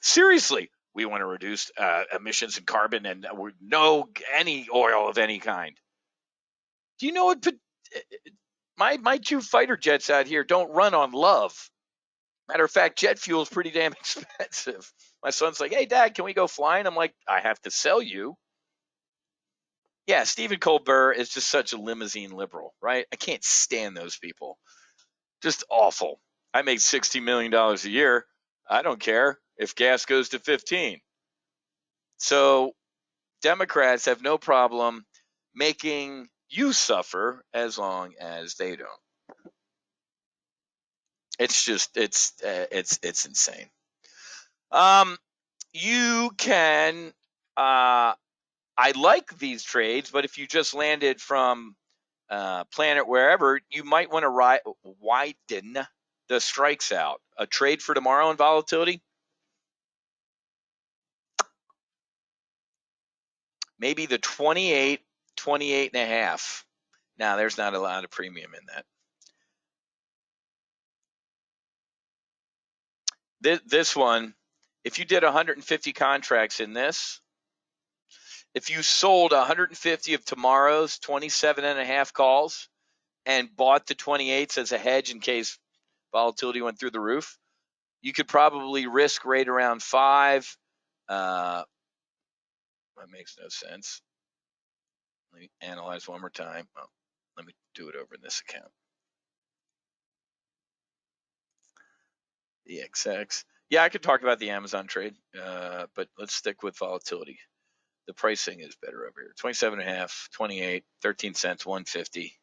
Seriously, we want to reduce emissions and carbon and no any oil of any kind. Do you know what? My two fighter jets out here don't run on love. Matter of fact, jet fuel is pretty damn expensive. My son's like, hey, Dad, can we go flying? I'm like, I have to sell you. Yeah, Stephen Colbert is just such a limousine liberal, right? I can't stand those people. Just awful. I make $60 million a year. I don't care if gas goes to 15. So Democrats have no problem making you suffer as long as they don't. It's just it's insane. You can I like these trades, but if you just landed from planet wherever, you might want to widen the strikes out. A trade for tomorrow in volatility, maybe the 28 and a half. Now there's not a lot of premium in that. This one, if you did 150 contracts in this, if you sold 150 of tomorrow's 27 and a half calls and bought the 28s as a hedge in case volatility went through the roof, you could probably risk right around 5. That makes no sense. Let me analyze one more time. Oh, let me do it over in this account. The XX. Yeah, I could talk about the Amazon trade, but let's stick with volatility. The pricing is better over here. 27 and a half, 28, 13 cents, 150.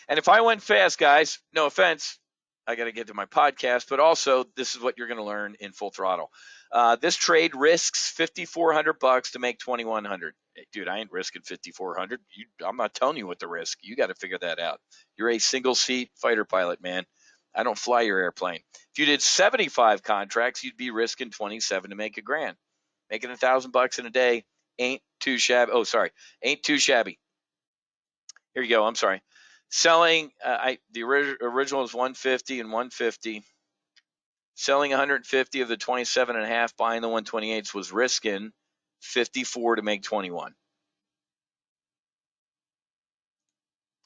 And if I went fast, guys, no offense, I got to get to my podcast, but also this is what you're going to learn in Full Throttle. This trade risks $5,400 to make $2,100. Hey, dude, I ain't risking $5,400. I'm not telling you what to risk. You got to figure that out. You're a single seat fighter pilot, man. I don't fly your airplane. If you did 75 contracts, you'd be risking 27 to make $1,000. Making $1,000 in a day ain't too shabby. Oh, sorry, ain't too shabby. Here you go. I'm sorry. Selling, the original is 150 and 150. Selling 150 of the 27 and a half, buying the 128s was risking 54 to make 21.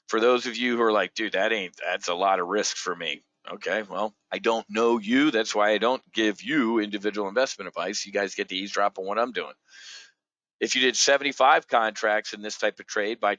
For those of you who are like, dude, that's a lot of risk for me. Okay, well, I don't know you. That's why I don't give you individual investment advice. You guys get to eavesdrop on what I'm doing. If you did 75 contracts in this type of trade by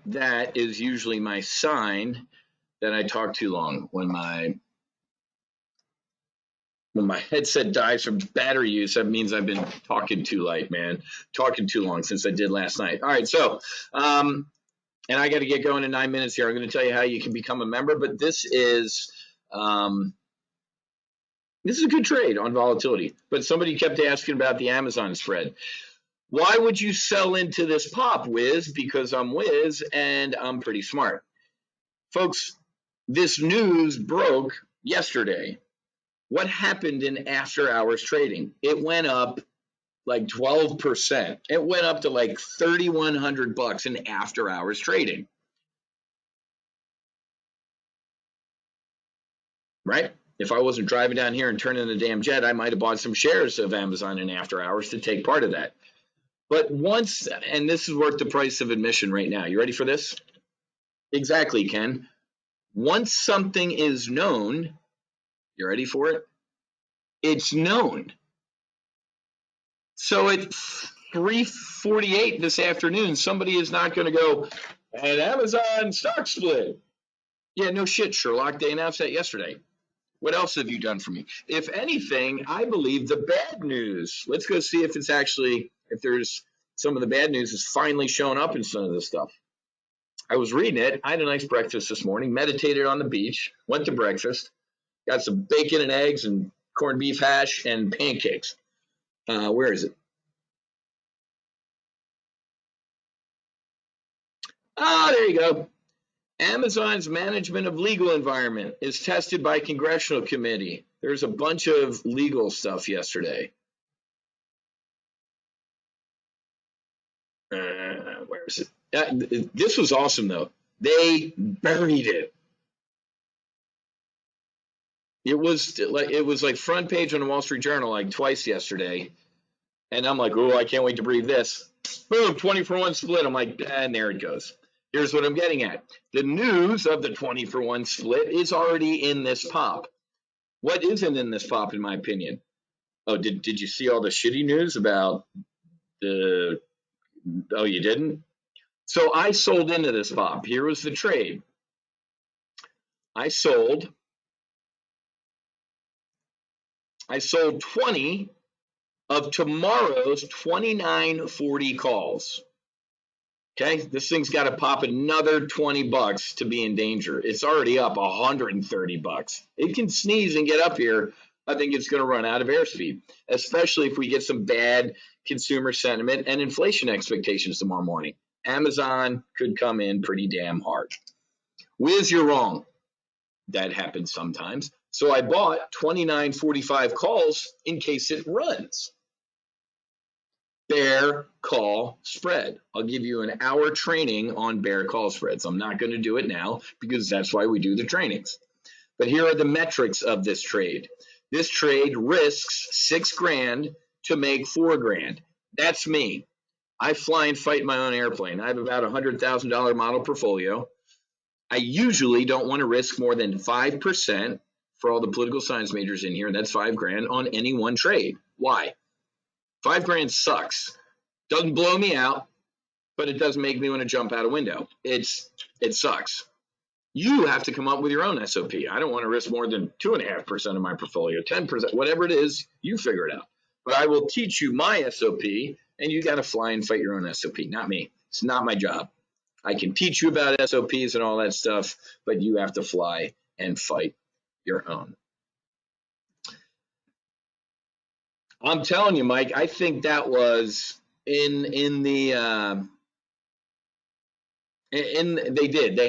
that is usually my sign that I talk too long. When my headset dies from battery use, that means I've been talking too light, man. Talking too long since I did last night. All right, so and I got to get going in 9 minutes here. I'm going to tell you how you can become a member, but this is a good trade on volatility. But somebody kept asking about the Amazon spread. Why would you sell into this pop, Wiz? Because I'm Wiz and I'm pretty smart. Folks, this news broke yesterday. What happened in after hours trading? It went up like 12%. It went up to like $3,100 in after hours trading. Right? If I wasn't driving down here and turning the damn jet, I might have bought some shares of Amazon in after hours to take part of that. But once, and this is worth the price of admission right now. You ready for this? Exactly, Ken. Once something is known, you ready for it? It's known. So at 3:48 this afternoon, somebody is not going to go, an Amazon stock split. Yeah, no shit, Sherlock. They announced that yesterday. What else have you done for me? If anything, I believe the bad news. Let's go see if it's actually, if there's some of the bad news is finally showing up in some of this stuff. I was reading it. I had a nice breakfast this morning, meditated on the beach, went to breakfast, got some bacon and eggs and corned beef hash and pancakes. Where is it? Ah, there you go. Amazon's management of legal environment is tested by congressional committee. There's a bunch of legal stuff yesterday. Where is it? This was awesome, though. They buried it. It was like front page on the Wall Street Journal like twice yesterday. And I'm like, oh, I can't wait to read this. Boom, 20-for-1 split. I'm like, and there it goes. Here's what I'm getting at. The news of the 20-for-1 split is already in this pop. What isn't in this pop, in my opinion? Oh, did you see all the shitty news about the? Oh, you didn't? So I sold into this pop. Here was the trade. I sold 20 of tomorrow's 29.40 calls. Okay, this thing's got to pop another $20 to be in danger. It's already up $130. It can sneeze and get up here. I think it's going to run out of airspeed, especially if we get some bad consumer sentiment and inflation expectations tomorrow morning. Amazon could come in pretty damn hard. Wiz, you're wrong. That happens sometimes. So I bought 29.45 calls in case it runs. Bear call spread. I'll give you an hour training on bear call spreads. I'm not going to do it now because that's why we do the trainings. But here are the metrics of this trade. This trade risks $6,000 to make $4,000. That's me. I fly and fight my own airplane. I have about $100,000 model portfolio. I usually don't want to risk more than 5% for all the political science majors in here. That's $5,000 on any one trade. Why? $5,000 sucks. Doesn't blow me out, but it does make me want to jump out a window. It sucks. You have to come up with your own SOP. I don't want to risk more than 2.5% of my portfolio, 10%, whatever it is, you figure it out. But I will teach you my SOP, and you got to fly and fight your own SOP, not me. It's not my job. I can teach you about SOPs and all that stuff, but you have to fly and fight your own. I'm telling you, Mike, I think that was they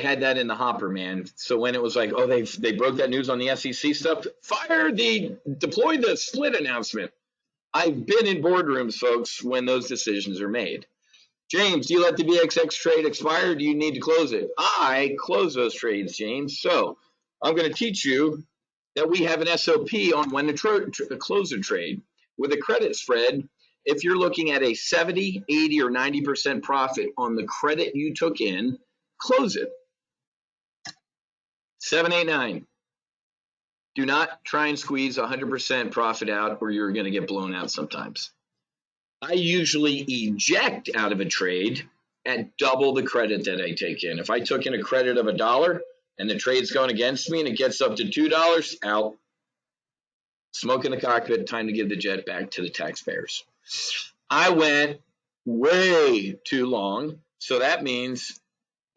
had that in the hopper, man. So when it was like, oh, they broke that news on the SEC stuff, deploy the split announcement. I've been in boardrooms, folks, when those decisions are made. James, do you let the VXX trade expire, or do you need to close it? I close those trades, James. So I'm going to teach you that we have an SOP on when to close a trade. With a credit spread, if you're looking at a 70, 80, or 90% profit on the credit you took in, close it. 7, 8, 9. Do not try and squeeze 100% profit out, or you're going to get blown out sometimes. I usually eject out of a trade at double the credit that I take in. If I took in a credit of $1 and the trade's going against me and it gets up to $2, out. Smoke in the cockpit, time to give the jet back to the taxpayers. I went way too long, so that means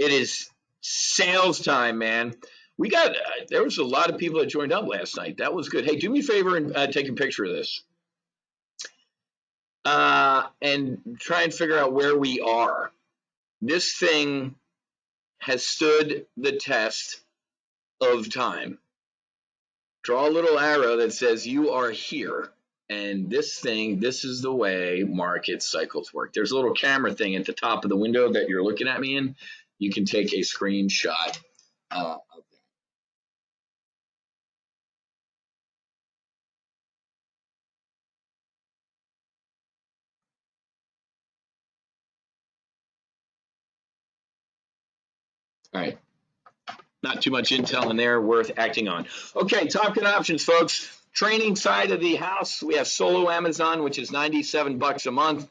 it is sales time, man. There was a lot of people that joined up last night. That was good. Hey, do me a favor and take a picture of this. And try and figure out where we are. This thing has stood the test of time. Draw a little arrow that says you are here. And this is the way market cycles work. There's a little camera thing at the top of the window that you're looking at me in. You can take a screenshot of that. All right. Not too much intel in there worth acting on. Okay, Top Gun options, folks. Training side of the house, we have Solo Amazon, which is $97 a month.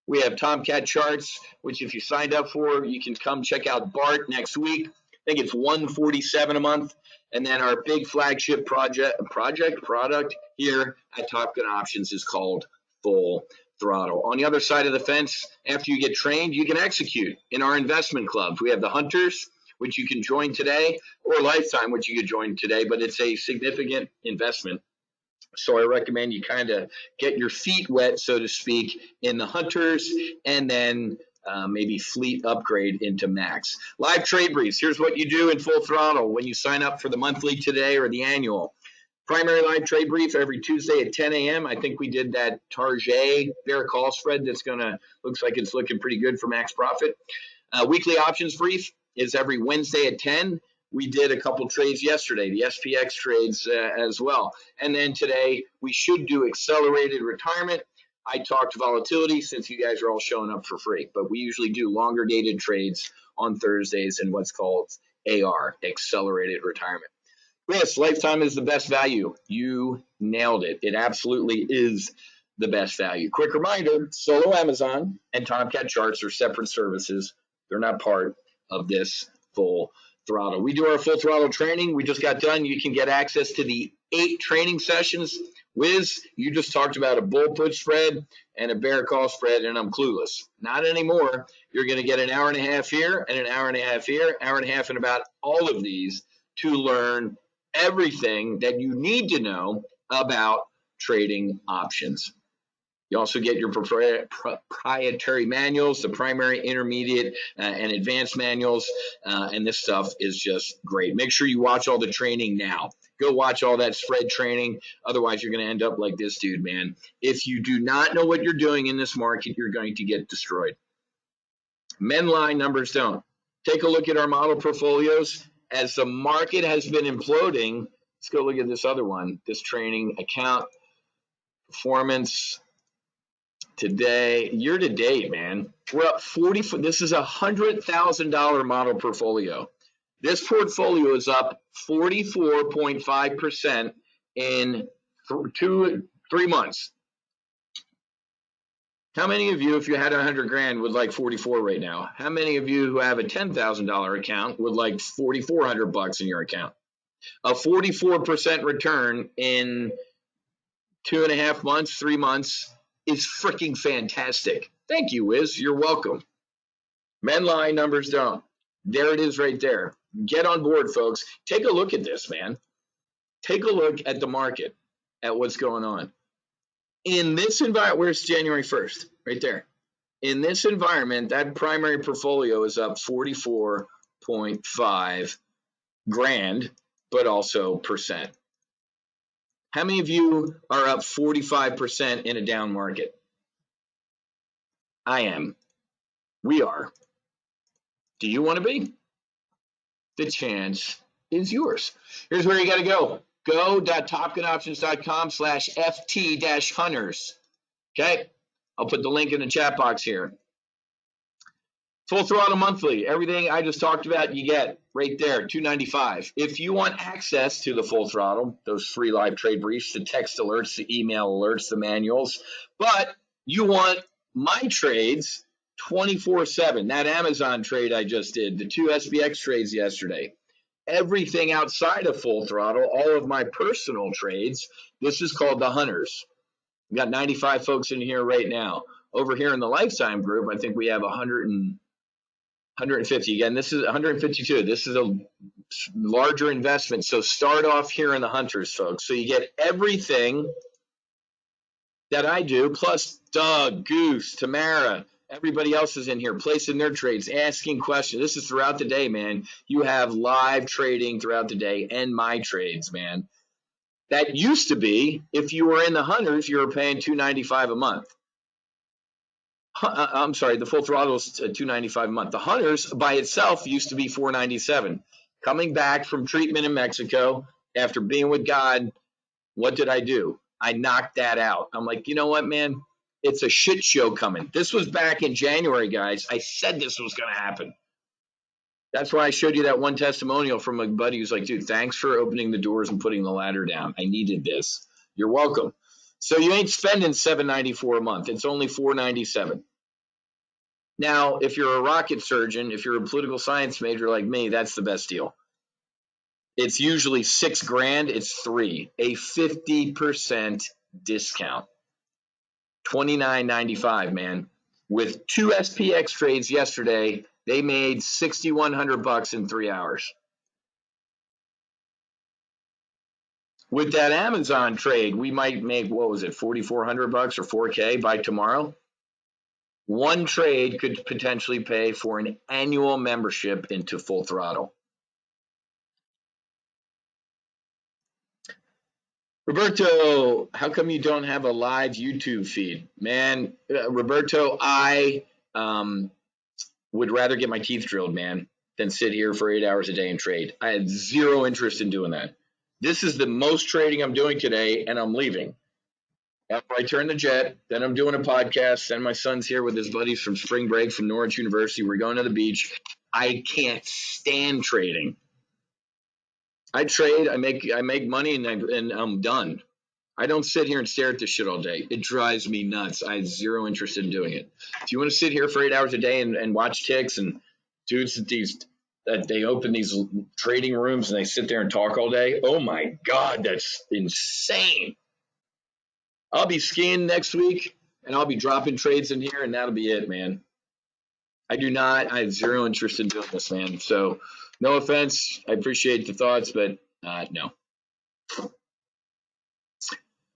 We have Tomcat Charts, which if you signed up for, you can come check out Bart next week. I think it's $147 a month. And then our big flagship product here at Top Gun Options is called Full Throttle. On the other side of the fence, after you get trained, you can execute in our investment clubs. We have the Hunters, which you can join today, or Lifetime, which you can join today, but it's a significant investment. So I recommend you kind of get your feet wet, so to speak, in the Hunters, and then maybe fleet upgrade into Max. Live trade briefs. Here's what you do in Full Throttle when you sign up for the monthly today or the annual. Primary live trade brief every Tuesday at 10 a.m. I think we did that Target bear call spread that's looks like it's looking pretty good for max profit. Weekly options brief is every Wednesday at 10. We did a couple trades yesterday, the SPX trades as well. And then today we should do accelerated retirement. I talked volatility since you guys are all showing up for free, but we usually do longer dated trades on Thursdays in what's called AR, accelerated retirement. Yes, Lifetime is the best value. You nailed it. It absolutely is the best value. Quick reminder, Solo Amazon and Tomcat Charts are separate services. They're not part of this Full Throttle. We do our Full Throttle training. We just got done. You can get access to the 8 training sessions. Wiz, you just talked about a bull put spread and a bear call spread, and I'm clueless. Not anymore. You're going to get an hour and a half here and an hour and a half here, hour and a half in about all of these to learn everything that you need to know about trading options. You also get your proprietary manuals, the primary, intermediate, and advanced manuals, and this stuff is just great. Make sure you watch all the training now. Go watch all that spread training. Otherwise, you're going to end up like this dude, man. If you do not know what you're doing in this market, you're going to get destroyed. Men lie, numbers don't. Take a look at our model portfolios. As the market has been imploding, let's go look at this other one, this training account performance today, year to date, man. We're up 40. This is a $100,000 model portfolio. This portfolio is up 44.5% in 3 months. How many of you, if you had 100 grand, would like 44 right now? How many of you who have a $10,000 account would like 4,400 bucks in your account? A 44% return in 2.5 months, 3 months is freaking fantastic. Thank you, Wiz. You're welcome. Men lie, numbers don't. There it is right there. Get on board, folks. Take a look at this, man. Take a look at the market, at what's going on. In this environment, where's January 1st? Right there. In this environment, that primary portfolio is up 44.5 grand, but also percent. How many of you are up 45% in a down market? I am. We are. Do you want to be? The chance is yours. Here's where you got to go. go.topgunoptions.com/ft-hunters. Okay? I'll put the link in the chat box here. Full Throttle Monthly. Everything I just talked about, you get right there, $295. If you want access to the Full Throttle, those free live trade briefs, the text alerts, the email alerts, the manuals, but you want my trades 24/7. That Amazon trade I just did, the 2 SPX trades yesterday, everything outside of Full Throttle, all of my personal trades, this is called the Hunters. We got 95 folks in here right now. Over here in the Lifetime group, I think we have 150. Again, this is 152. This is a larger investment. So start off here in the Hunters, folks. So you get everything that I do, plus Doug, Goose, Tamara, everybody else is in here placing their trades, asking questions. This is throughout the day, man. You have live trading throughout the day and my trades, man. That used to be, if you were in the Hunters, you were paying $295 a month. I'm sorry, the Full Throttle is $295 a month. The Hunters by itself used to be $497. Coming back from treatment in Mexico after being with God, what did I do? I knocked that out. I'm like, you know what, man? It's a shit show coming. This was back in January, guys. I said this was going to happen. That's why I showed you that one testimonial from a buddy who's like, dude, thanks for opening the doors and putting the ladder down. I needed this. You're welcome. So you ain't spending $794 a month. It's only $497. Now, if you're a rocket surgeon, if you're a political science major like me, that's the best deal. It's usually $6,000. It's $3,000, a 50% discount. $29.95, man. With 2 SPX trades yesterday, they made $6,100 in 3 hours. With that Amazon trade, we might make, what was it, $4,400 or $4K by tomorrow? One trade could potentially pay for an annual membership into Full Throttle. Roberto, how come you don't have a live YouTube feed? Man, Roberto, I would rather get my teeth drilled, man, than sit here for 8 hours a day and trade. I had zero interest in doing that. This is the most trading I'm doing today, and I'm leaving. After I turn the jet, then I'm doing a podcast. Then my son's here with his buddies from spring break from Norwich University. We're going to the beach. I can't stand trading. I trade, I make money, and I'm done. I don't sit here and stare at this shit all day. It drives me nuts. I have zero interest in doing it. If you want to sit here for 8 hours a day and watch ticks and dudes that they open these trading rooms and they sit there and talk all day, oh my God, that's insane. I'll be skiing next week, and I'll be dropping trades in here, and that'll be it, man. I have zero interest in doing this, man. So no offense. I appreciate the thoughts, but no.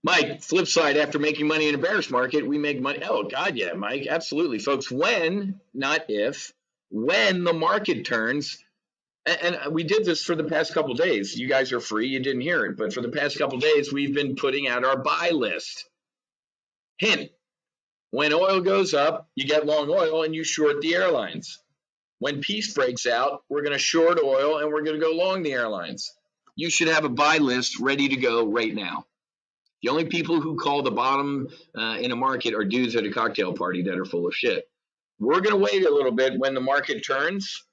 Mike, flip side, after making money in a bearish market, we make money. Oh, God, yeah, Mike, absolutely. Folks, when, not if, when the market turns, and we did this for the past couple of days. You guys are free. You didn't hear it. But for the past couple of days, we've been putting out our buy list. Hint, when oil goes up, you get long oil and you short the airlines. When peace breaks out, we're going to short oil and we're going to go long the airlines. You should have a buy list ready to go right now. The only people who call the bottom in a market are dudes at a cocktail party that are full of shit. We're going to wait a little bit. When the market turns,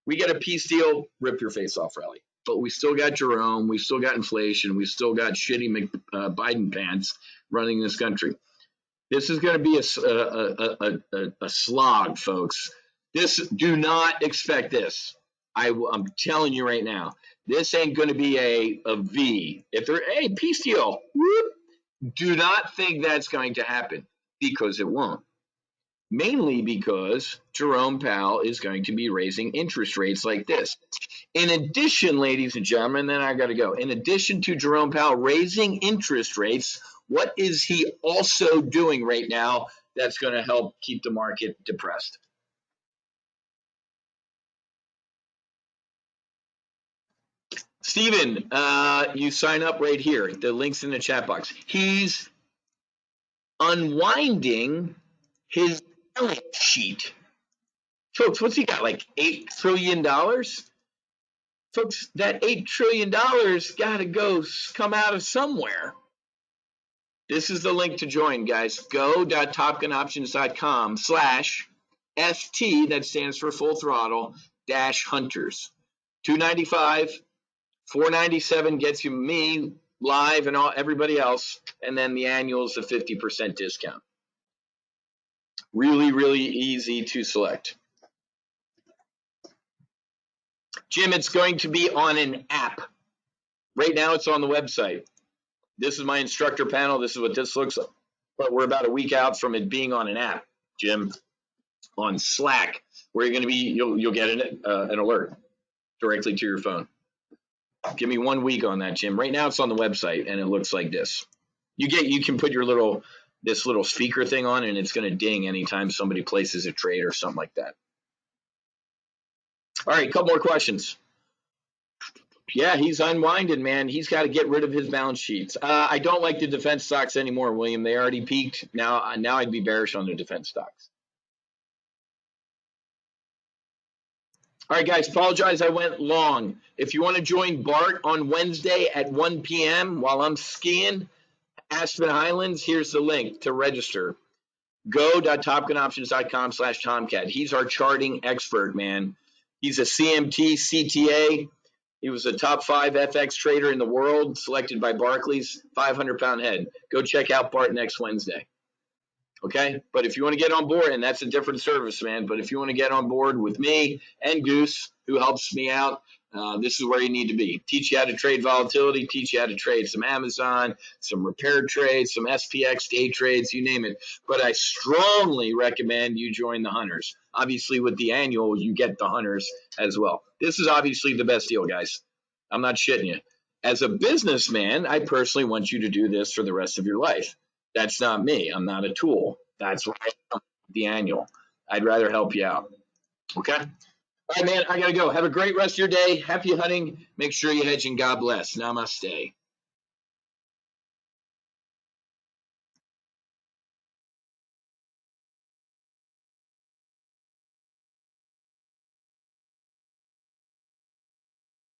we get a peace deal, rip your face off rally. But we still got Jerome. We still got inflation. We still got shitty Biden pants running this country. This is going to be a slog, folks. Do not expect this. I'm telling you right now. This ain't going to be a V. If they're, hey, peace deal, whoop, do not think that's going to happen, because it won't. Mainly because Jerome Powell is going to be raising interest rates like this. In addition, ladies and gentlemen, then I got to go. In addition to Jerome Powell raising interest rates, what is he also doing right now that's going to help keep the market depressed? Steven, you sign up right here. The link's in the chat box. He's unwinding his balance sheet. Folks, what's he got, like $8 trillion? Folks, that $8 trillion got to come out of somewhere. This is the link to join, guys. go.topgunoptions.com/FT, that stands for Full Throttle, -hunters. $295, $497 gets you me live and everybody else, and then the annual is a 50% discount. Really, really easy to select. Jim, it's going to be on an app. Right now it's on the website. This is my instructor panel. This is what this looks like. But we're about a week out from it being on an app, Jim, on Slack, where you're going to be, you'll get an alert directly to your phone. Give me 1 week on that, Jim. Right now it's on the website, and it looks like this. You can put your this little speaker thing on, and it's going to ding anytime somebody places a trade or something like that. All right, a couple more questions. Yeah, he's unwinding, man. He's got to get rid of his balance sheets. I don't like the defense stocks anymore, William. They already peaked. Now I'd be bearish on the defense stocks. All right, guys, apologize I went long. If you want to join Bart on Wednesday at 1 p.m. while I'm skiing, Aspen Highlands, here's the link to register. Go.topgunoptions.com/Tomcat. He's our charting expert, man. He's a CMT CTA. He was a top 5 FX trader in the world, selected by Barclays, 500-pound head. Go check out Bart next Wednesday. Okay, but if you want to get on board, and that's a different service, man, but if you want to get on board with me and Goose, who helps me out, this is where you need to be. Teach you how to trade volatility, teach you how to trade some Amazon, some repair trades, some SPX day trades, you name it. But I strongly recommend you join the hunters. Obviously, with the annual, you get the hunters as well. This is obviously the best deal, guys. I'm not shitting you. As a businessman, I personally want you to do this for the rest of your life. That's not me. I'm not a tool. That's why I come with the annual. I'd rather help you out. Okay? All right, man. I got to go. Have a great rest of your day. Happy hunting. Make sure you hedge and God bless. Namaste.